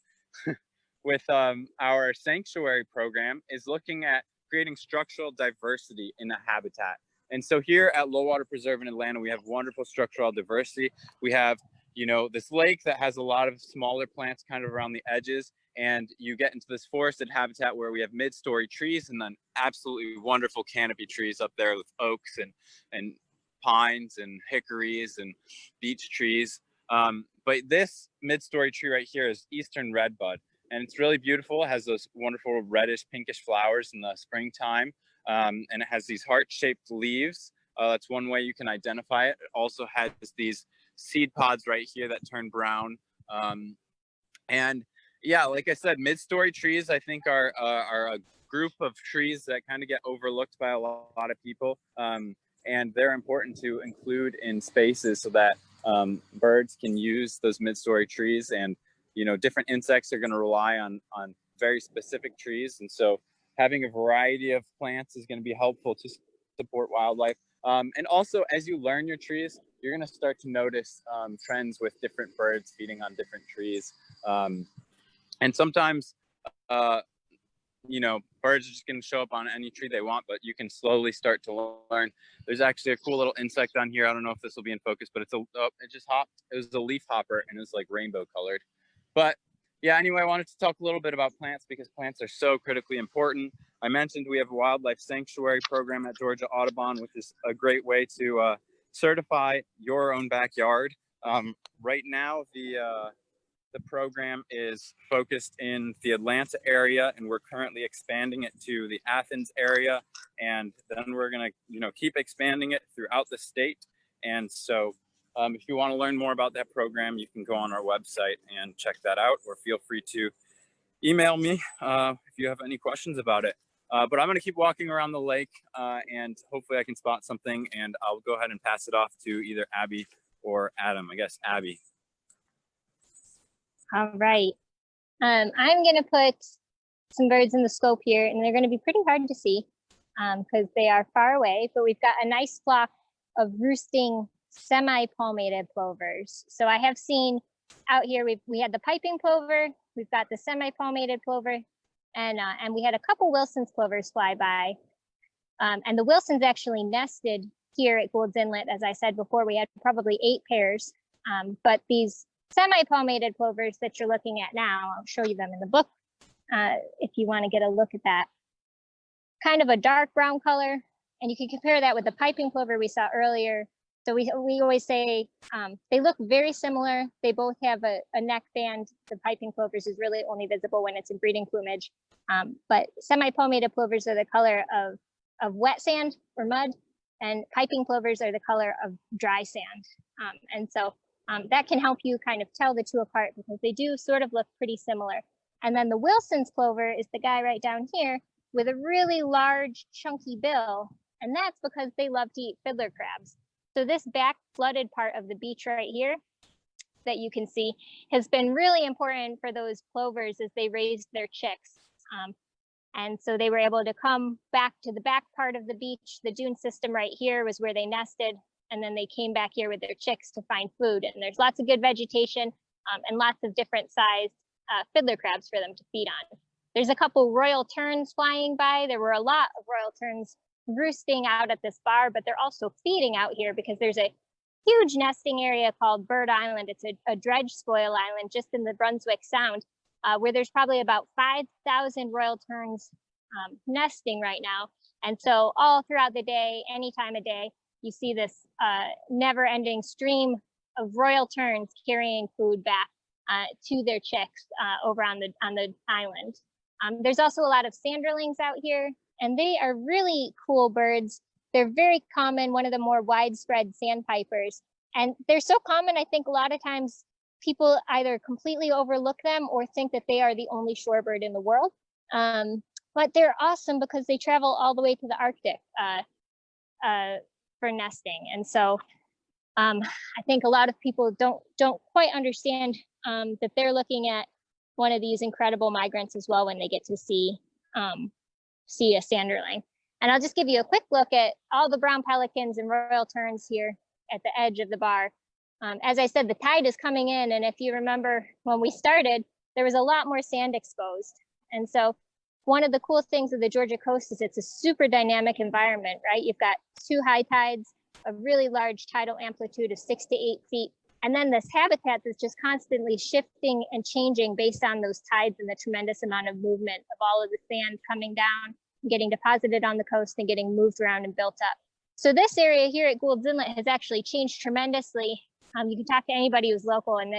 with our sanctuary program is looking at creating structural diversity in a habitat. And so here at Low Water Preserve in Atlanta, we have wonderful structural diversity. We have, this lake that has a lot of smaller plants kind of around the edges, and you get into this forested habitat where we have mid-story trees and then absolutely wonderful canopy trees up there with oaks and pines and hickories and beech trees. But this mid-story tree right here is Eastern Redbud, and it's really beautiful. It has those wonderful reddish pinkish flowers in the springtime, and it has these heart-shaped leaves That's one way you can identify it. It also has these seed pods right here that turn brown. And yeah, like I said, mid-story trees, I think are a group of trees that kind of get overlooked by a lot of people. And they're important to include in spaces so that birds can use those mid-story trees. And, you know, different insects are going to rely on very specific trees. And so having a variety of plants is going to be helpful to support wildlife. And also, as you learn your trees, you're going to start to notice trends with different birds feeding on different trees. And sometimes, you know, birds are just going to show up on any tree they want, but you can slowly start to learn. There's actually a cool little insect on here. I don't know if this will be in focus, but it's it just hopped. It was a leaf hopper, and it was like rainbow colored. But yeah, anyway, I wanted to talk a little bit about plants because plants are so critically important. I mentioned we have a wildlife sanctuary program at Georgia Audubon, which is a great way to certify your own backyard. Right now, the program is focused in the Atlanta area, and we're currently expanding it to the Athens area, and then we're going to, you know, keep expanding it throughout the state. And so if you want to learn more about that program, you can go on our website and check that out, or feel free to email me if you have any questions about it. But I'm going to keep walking around the lake, and hopefully I can spot something, and I'll go ahead and pass it off to either Abby or Adam. I guess Abby. All right. I'm going to put some birds in the scope here, and they're going to be pretty hard to see because they are far away, but we've got a nice flock of roosting semi-palmated plovers. So I have seen out here, we had the piping plover, we've got the semi-palmated plover, and we had a couple Wilson's plovers fly by. And the Wilsons actually nested here at Gould's Inlet. As I said before, we had probably 8 pairs, but these semi-palmated plovers that you're looking at now, I'll show you them in the book if you want to get a look at that. Kind of a dark brown color, and you can compare that with the piping plover we saw earlier. So we always say they look very similar. They both have a neck band. The piping plovers is really only visible when it's in breeding plumage. But semi-palmated plovers are the color of wet sand or mud, and piping plovers are the color of dry sand. And so that can help you kind of tell the two apart because they do sort of look pretty similar. And then the Wilson's plover is the guy right down here with a really large chunky bill. And that's because they love to eat fiddler crabs. So this back flooded part of the beach right here that you can see has been really important for those plovers as they raised their chicks. And so they were able to come back to the back part of the beach. The dune system right here was where they nested. And then they came back here with their chicks to find food. And there's lots of good vegetation and lots of different sized fiddler crabs for them to feed on. There's a couple royal terns flying by. There were a lot of royal terns roosting out at this bar, but they're also feeding out here because there's a huge nesting area called Bird Island. It's a dredge spoil island just in the Brunswick Sound, where there's probably about 5,000 royal terns nesting right now. And so all throughout the day, any time of day, you see this never-ending stream of royal terns carrying food back to their chicks over on the island. There's also a lot of sanderlings out here, and they are really cool birds. They're very common, one of the more widespread sandpipers. And they're so common, I think a lot of times people either completely overlook them or think that they are the only shorebird in the world. But they're awesome because they travel all the way to the Arctic for nesting. And so I think a lot of people don't quite understand that they're looking at one of these incredible migrants as well when they get to see a sanderling. And I'll just give you a quick look at all the brown pelicans and royal terns here at the edge of the bar. As I said, the tide is coming in, and if you remember when we started, there was a lot more sand exposed. And so one of the cool things of the Georgia coast is it's a super dynamic environment, right? You've got 2 high tides, a really large tidal amplitude of 6 to 8 feet, and then this habitat that's just constantly shifting and changing based on those tides and the tremendous amount of movement of all of the sand coming down, getting deposited on the coast and getting moved around and built up. So this area here at Gould's Inlet has actually changed tremendously. You can talk to anybody who's local and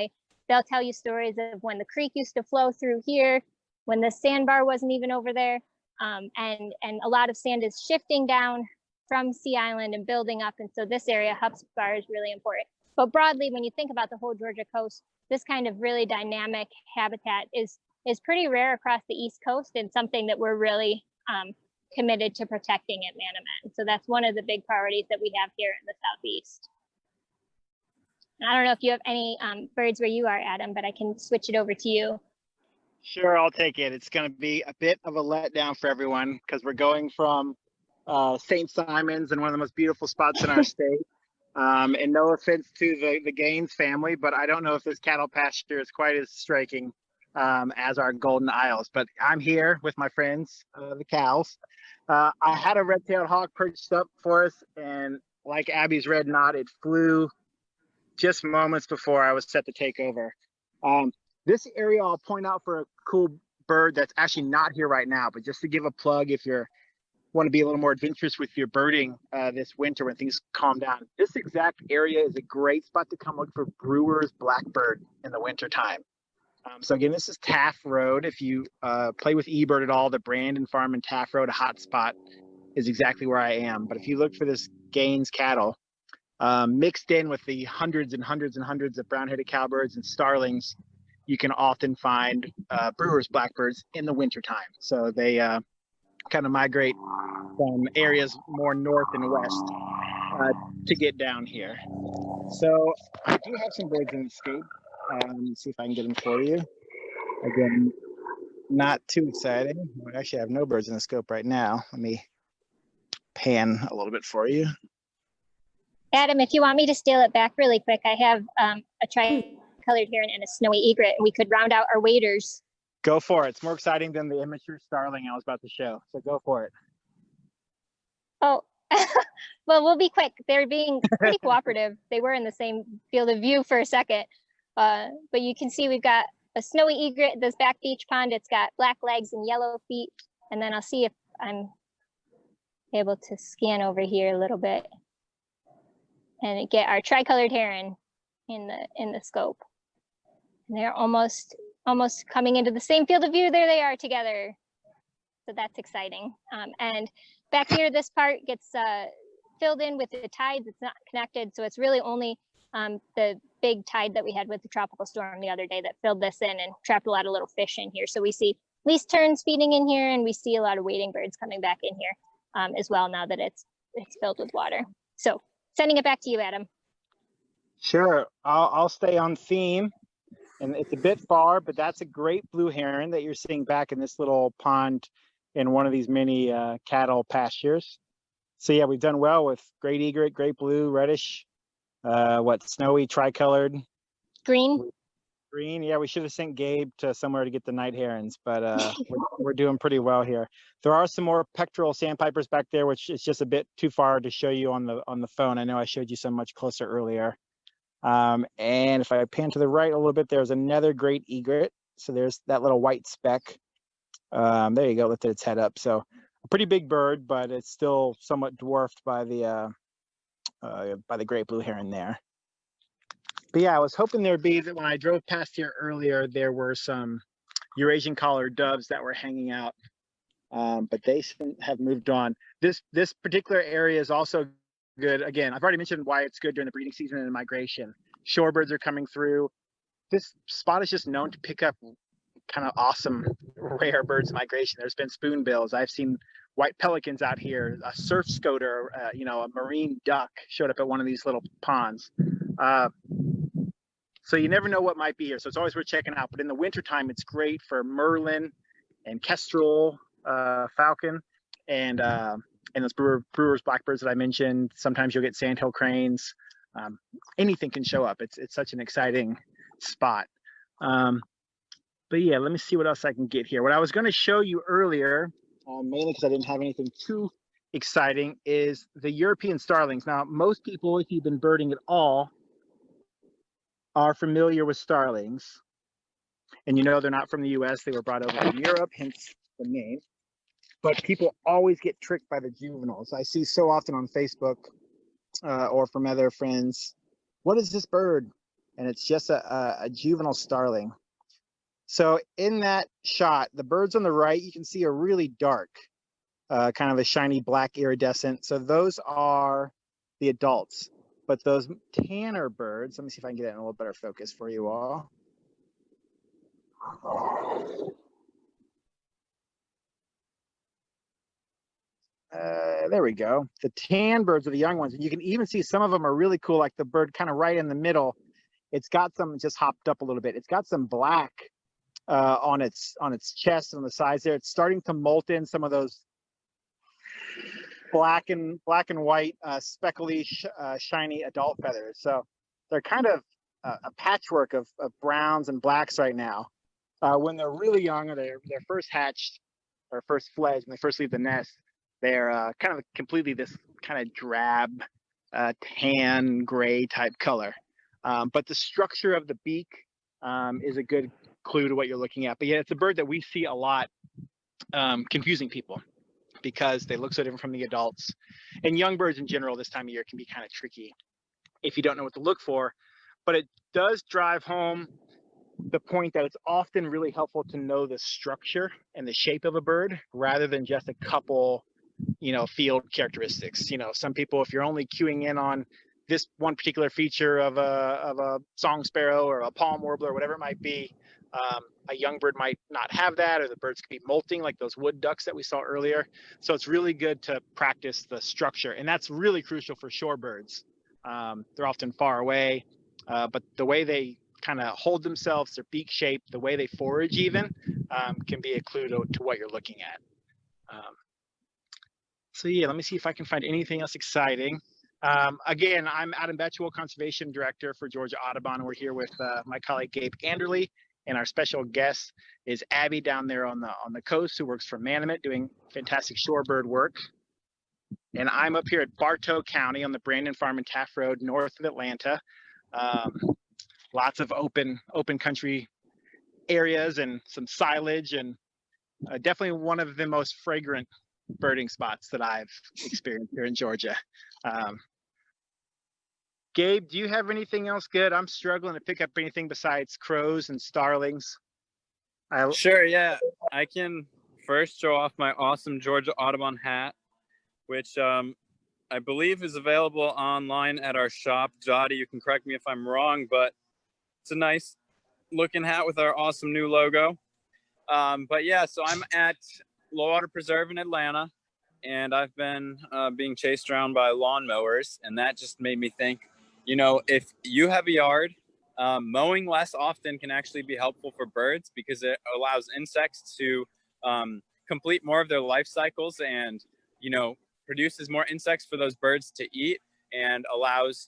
they'll tell you stories of when the creek used to flow through here, when the sandbar wasn't even over there. And a lot of sand is shifting down from Sea Island and building up. And so this area, Hubspar, is really important. But broadly, when you think about the whole Georgia coast, this kind of really dynamic habitat is pretty rare across the East Coast, and something that we're really committed to protecting at Manomet. So that's one of the big priorities that we have here in the Southeast. And I don't know if you have any birds where you are, Adam, but I can switch it over to you. Sure, I'll take it. It's going to be a bit of a letdown for everyone because we're going from St. Simon's and one of the most beautiful spots in our state. And no offense to the Gaines family, but I don't know if this cattle pasture is quite as striking as our Golden Isles. But I'm here with my friends, the cows. I had a red-tailed hawk perched up for us, and like Abby's red knot, it flew just moments before I was set to take over. This area I'll point out for a cool bird that's actually not here right now, but just to give a plug if you want to be a little more adventurous with your birding this winter when things calm down. This exact area is a great spot to come look for Brewers Blackbird in the winter time. So again, this is Taft Road. If you play with eBird at all, the Brandon Farm and Taft Road, a hot spot, is exactly where I am. But if you look for this Gaines cattle, mixed in with the hundreds and hundreds and hundreds of brown-headed cowbirds and starlings, you can often find Brewers Blackbirds in the wintertime. So they kind of migrate from areas more north and west to get down here. So I do have some birds in the scoop. Let's see if I can get them for you. Again, not too exciting. We actually have no birds in the scope right now. Let me pan a little bit for you. Adam, if you want me to steal it back really quick, I have a tri-colored heron and a snowy egret, and we could round out our waders. Go for it. It's more exciting than the immature starling I was about to show. So go for it. Oh, well, we'll be quick. They're being pretty cooperative. They were in the same field of view for a second. But you can see we've got a snowy egret, this back beach pond. It's got black legs and yellow feet. And then I'll see if I'm able to scan over here a little bit and get our tricolored heron in the scope. And they're almost coming into the same field of view. There they are together. So that's exciting. And back here, this part gets filled in with the tides. It's not connected. So it's really only the big tide that we had with the tropical storm the other day that filled this in and trapped a lot of little fish in here. So we see least terns feeding in here, and we see a lot of wading birds coming back in here as well now that it's filled with water. So sending it back to you, Adam. Sure, I'll stay on theme. And it's a bit far, but that's a great blue heron that you're seeing back in this little pond in one of these mini cattle pastures. So yeah, we've done well with great egret, great blue, reddish, snowy, tricolored. Green. Yeah, we should have sent Gabe to somewhere to get the night herons, but we're doing pretty well here. There are some more pectoral sandpipers back there, which is just a bit too far to show you on the phone. I know I showed you some much closer earlier. And if I pan to the right a little bit, there's another great egret. So there's that little white speck. There you go, lifted its head up. So a pretty big bird, but it's still somewhat dwarfed by the great blue heron there. But yeah, I was hoping there'd be that when I drove past here earlier, there were some Eurasian collared doves that were hanging out, but they have moved on. This particular area is also good. Again, I've already mentioned why it's good during the breeding season and migration. Shorebirds are coming through. This spot is just known to pick up kind of awesome rare birds in migration. There's been spoonbills. I've seen white pelicans out here, a surf scoter, a marine duck showed up at one of these little ponds. So you never know what might be here. So it's always worth checking out. But in the wintertime, it's great for merlin and kestrel, falcon, and those Brewers Blackbirds that I mentioned. Sometimes you'll get sandhill cranes. Anything can show up. It's such an exciting spot. But yeah, let me see what else I can get here. What I was going to show you earlier, mainly because I didn't have anything too exciting, is the European starlings. Now, most people, if you've been birding at all, are familiar with starlings. And you know they're not from the US. They were brought over from Europe, hence the name. But people always get tricked by the juveniles. I see so often on Facebook or from other friends, what is this bird? And it's just a juvenile starling. So in that shot, the birds on the right, you can see are really dark. kind of a shiny black iridescent. So those are the adults. But those tanner birds, let me see if I can get it in a little better focus for you all. There we go. The tan birds are the young ones. And you can even see some of them are really cool, like the bird kind of right in the middle. It's got some, just hopped up a little bit. It's got some black on its chest and on the sides there. It's starting to molt in some of those black and white speckly shiny adult feathers. So they're kind of a patchwork of browns and blacks right now. When they're really young, or they're first hatched or first fledged, when they first leave the nest, they're kind of completely this kind of drab tan gray type color. But the structure of the beak is a good clue to what you're looking at. But yeah, it's a bird that we see a lot confusing people, because they look so different from the adults. And young birds in general this time of year can be kind of tricky if you don't know what to look for. But it does drive home the point that it's often really helpful to know the structure and the shape of a bird rather than just a couple, field characteristics. Some people, if you're only cueing in on this one particular feature of a song sparrow or a palm warbler, or whatever it might be, a young bird might not have that, or the birds could be molting like those wood ducks that we saw earlier. So it's really good to practice the structure, and that's really crucial for shorebirds. They're often far away, but the way they kind of hold themselves, their beak shape, the way they forage even, can be a clue to what you're looking at. So yeah, let me see if I can find anything else exciting. Again, I'm Adam Betchwell, Conservation Director for Georgia Audubon, and we're here with my colleague Gabe Anderly, and our special guest is Abby down there on the coast, who works for Manomet, doing fantastic shorebird work. And I'm up here at Bartow County on the Brandon Farm and Taft Road, north of Atlanta. Lots of open country areas and some silage, and definitely one of the most fragrant birding spots that I've experienced here in Georgia. Gabe, do you have anything else good? I'm struggling to pick up anything besides crows and starlings. Sure, yeah. I can first show off my awesome Georgia Audubon hat, which I believe is available online at our shop. Jody, you can correct me if I'm wrong, but it's a nice looking hat with our awesome new logo. But yeah, so I'm at Lowater Preserve in Atlanta, and I've been being chased around by lawnmowers, and that just made me think, if you have a yard, mowing less often can actually be helpful for birds, because it allows insects to complete more of their life cycles, and produces more insects for those birds to eat, and allows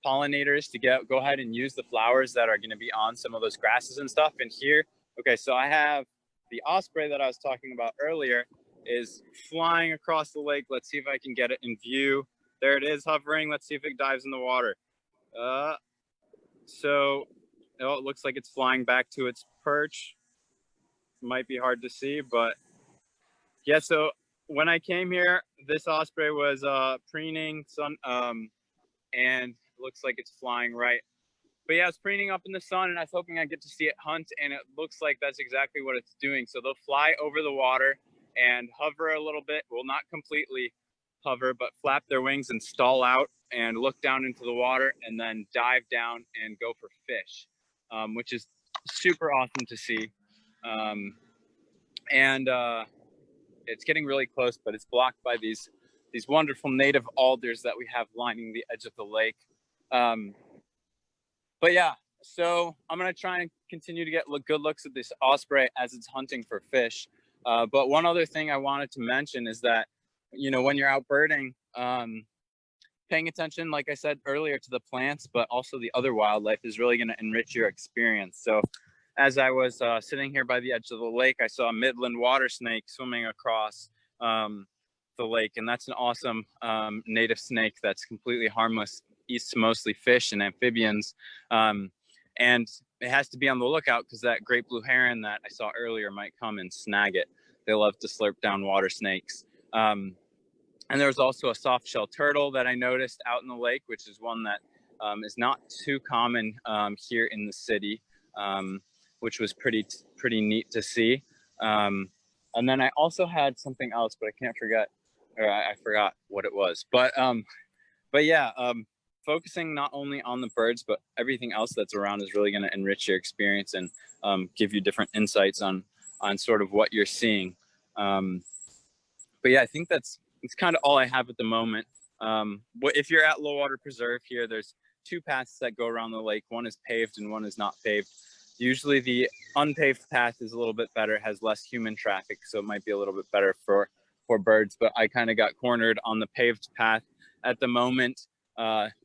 pollinators to go ahead and use the flowers that are going to be on some of those grasses and stuff. And here, okay, so I have the osprey that I was talking about earlier is flying across the lake. Let's see if I can get it in view. There it is, hovering. Let's see if it dives in the water. So it looks like it's flying back to its perch. Might be hard to see, but yeah. So when I came here, this osprey was preening, and looks like it's flying right. But yeah, it's preening up in the sun, and I was hoping I'd get to see it hunt, and it looks like that's exactly what it's doing. So they'll fly over the water and hover a little bit. Well, not completely hover, but flap their wings and stall out and look down into the water, and then dive down and go for fish, which is super awesome to see. It's getting really close, but it's blocked by these wonderful native alders that we have lining the edge of the lake. But yeah, so I'm going to try and continue to get good looks at this osprey as it's hunting for fish. But one other thing I wanted to mention is that, when you're out birding, paying attention, like I said earlier, to the plants, but also the other wildlife is really going to enrich your experience. So as I was sitting here by the edge of the lake, I saw a Midland water snake swimming across the lake. And that's an awesome native snake that's completely harmless, eats mostly fish and amphibians. And it has to be on the lookout, because that great blue heron that I saw earlier might come and snag it. They love to slurp down water snakes. And there's also a soft-shell turtle that I noticed out in the lake, which is one that is not too common here in the city, which was pretty neat to see. And then I also had something else, but I can't forget, or I forgot what it was. But yeah, focusing not only on the birds, but everything else that's around is really going to enrich your experience and give you different insights on sort of what you're seeing. But yeah, I think it's kind of all I have at the moment. If you're at Low Water Preserve here, there's 2 paths that go around the lake. One is paved and one is not paved. Usually the unpaved path is a little bit better. It has less human traffic, so it might be a little bit better for birds. But I kind of got cornered on the paved path at the moment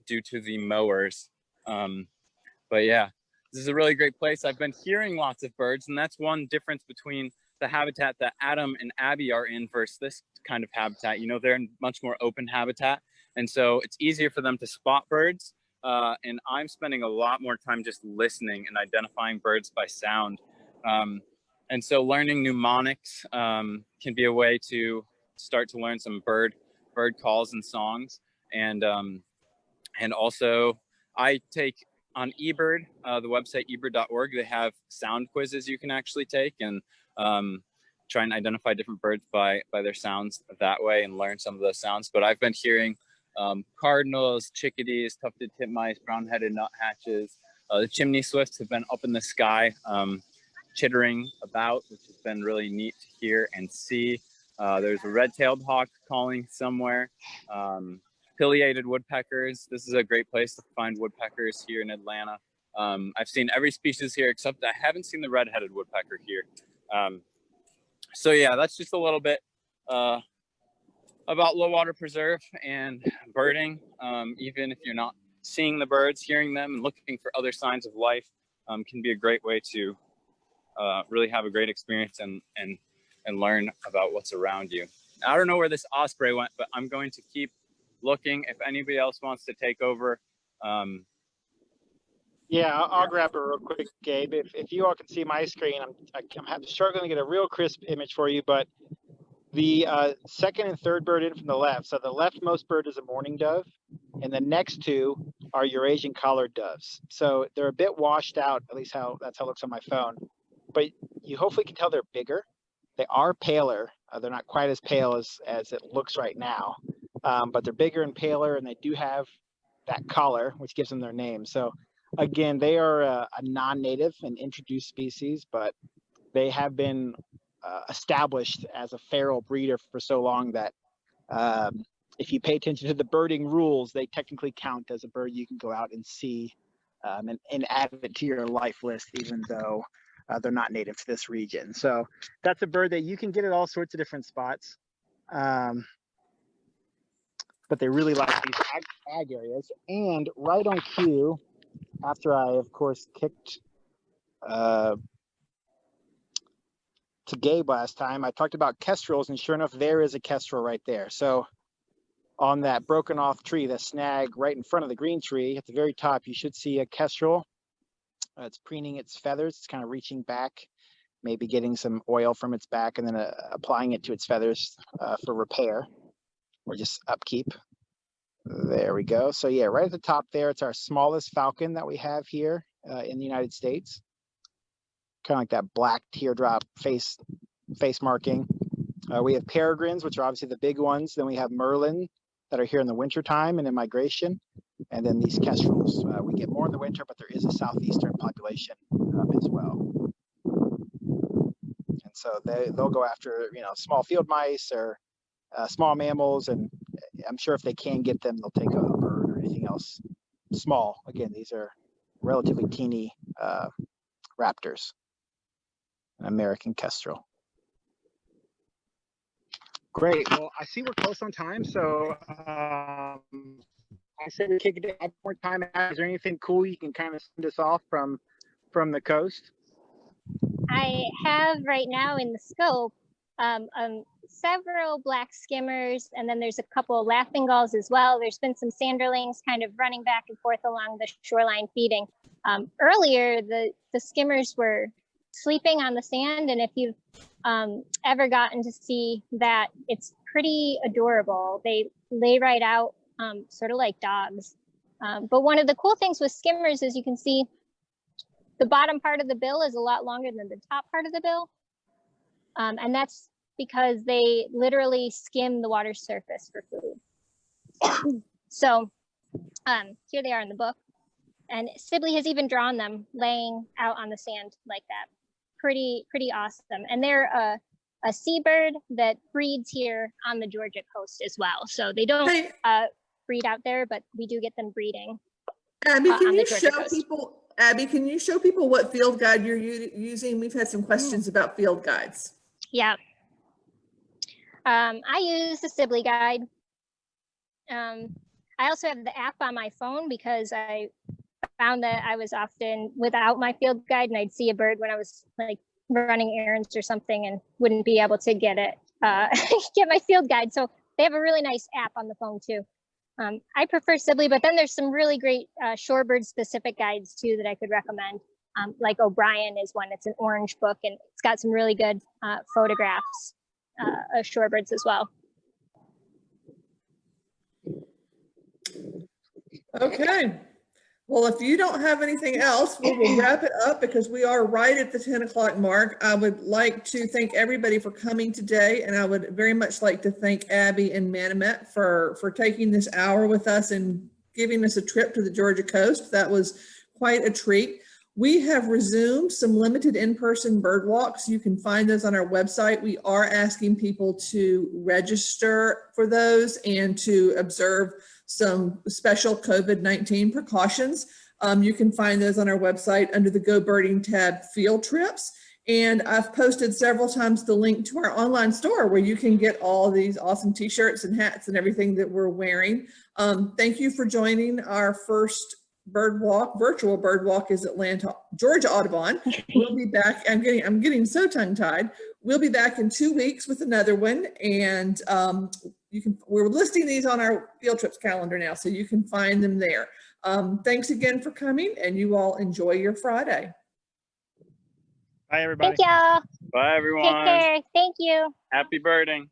due to the mowers. But yeah, this is a really great place. I've been hearing lots of birds, and that's one difference between the habitat that Adam and Abby are in versus this kind of habitat. You know, they're in much more open habitat, and so it's easier for them to spot birds. And I'm spending a lot more time just listening and identifying birds by sound. And so learning mnemonics can be a way to start to learn some bird calls and songs. And also I take on eBird, the website ebird.org, they have sound quizzes you can actually take and try and identify different birds by their sounds that way and learn some of those sounds. But I've been hearing cardinals, chickadees, tufted titmice, brown-headed nuthatches. The chimney swifts have been up in the sky, chittering about, which has been really neat to hear and see. There's a red-tailed hawk calling somewhere. Pileated woodpeckers. This is a great place to find woodpeckers here in Atlanta. I've seen every species here except I haven't seen the red-headed woodpecker here. So yeah, that's just a little bit about Low Water Preserve and birding. Even if you're not seeing the birds, hearing them and looking for other signs of life can be a great way to really have a great experience and learn about what's around you. I don't know where this osprey went, but I'm going to keep looking if anybody else wants to take over. Yeah, I'll grab it real quick, Gabe. If you all can see my screen, I'm struggling to get a real crisp image for you, but the second and third bird in from the left. So the leftmost bird is a mourning dove, and the next 2 are Eurasian collared doves. So they're a bit washed out, at least that's how it looks on my phone. But you hopefully can tell they're bigger. They are paler. They're not quite as pale as it looks right now, but they're bigger and paler, and they do have that collar, which gives them their name. So again, they are a non-native and introduced species, but they have been established as a feral breeder for so long that if you pay attention to the birding rules, they technically count as a bird you can go out and see and add it to your life list, even though they're not native to this region. So that's a bird that you can get at all sorts of different spots. But they really like these ag areas. And right on cue, after I, of course, kicked to Gabe last time, I talked about kestrels, and sure enough, there is a kestrel right there. So on that broken off tree, the snag right in front of the green tree, at the very top, you should see a kestrel. It's preening its feathers. It's kind of reaching back, maybe getting some oil from its back and then applying it to its feathers for repair or just upkeep. There we go. So yeah, right at the top there, it's our smallest falcon that we have here in the United States. Kind of like that black teardrop face marking. We have peregrines, which are obviously the big ones. Then we have merlin that are here in the wintertime and in migration. And then these kestrels. We get more in the winter, but there is a southeastern population as well. And so they'll go after, small field mice or small mammals. And I'm sure if they can get them, they'll take a bird or anything else small. Again, these are relatively teeny raptors. An American kestrel. Great. Well, I see we're close on time, so I said we kick it out more time. Is there anything cool you can kind of send us off from the coast? I have right now in the scope several black skimmers, and then there's a couple of laughing gulls as well. There's been some sanderlings kind of running back and forth along the shoreline feeding. Earlier, the skimmers were sleeping on the sand, and if you've ever gotten to see that, it's pretty adorable. They lay right out, sort of like dogs. But one of the cool things with skimmers is you can see the bottom part of the bill is a lot longer than the top part of the bill. And that's because they literally skim the water surface for food. So here they are in the book. And Sibley has even drawn them laying out on the sand like that. Pretty awesome. And they're a seabird that breeds here on the Georgia coast as well. So they don't breed out there, but we do get them breeding. Abby, can on you the Georgia show coast. people? Abby, can you show people what field guide you're using? We've had some questions about field guides. Yeah. I use the Sibley guide. I also have the app on my phone because I found that I was often without my field guide and I'd see a bird when I was like running errands or something and wouldn't be able to get it, get my field guide. So they have a really nice app on the phone too. I prefer Sibley, but then there's some really great shorebird specific guides too that I could recommend. Like O'Brien is one. It's an orange book and it's got some really good photographs of shorebirds as well. Okay. Well, if you don't have anything else, we will wrap it up because we are right at the 10 o'clock mark. I would like to thank everybody for coming today, and I would very much like to thank Abby and Manomet for taking this hour with us and giving us a trip to the Georgia coast. That was quite a treat. We have resumed some limited in-person bird walks. You can find those on our website. We are asking people to register for those and to observe some special COVID-19 precautions. You can find those on our website under the Go Birding tab, field trips. And I've posted several times the link to our online store where you can get all these awesome t-shirts and hats and everything that we're wearing. Thank you for joining our first bird walk. Virtual bird walk is Atlanta, Georgia Audubon. We'll be back. I'm getting so tongue-tied. We'll be back in 2 weeks with another one. And we're listing these on our field trips calendar now, so you can find them there. Thanks again for coming, and you all enjoy your Friday. Bye, everybody. Thank y'all. Bye, everyone. Take care. Thank you. Happy birding.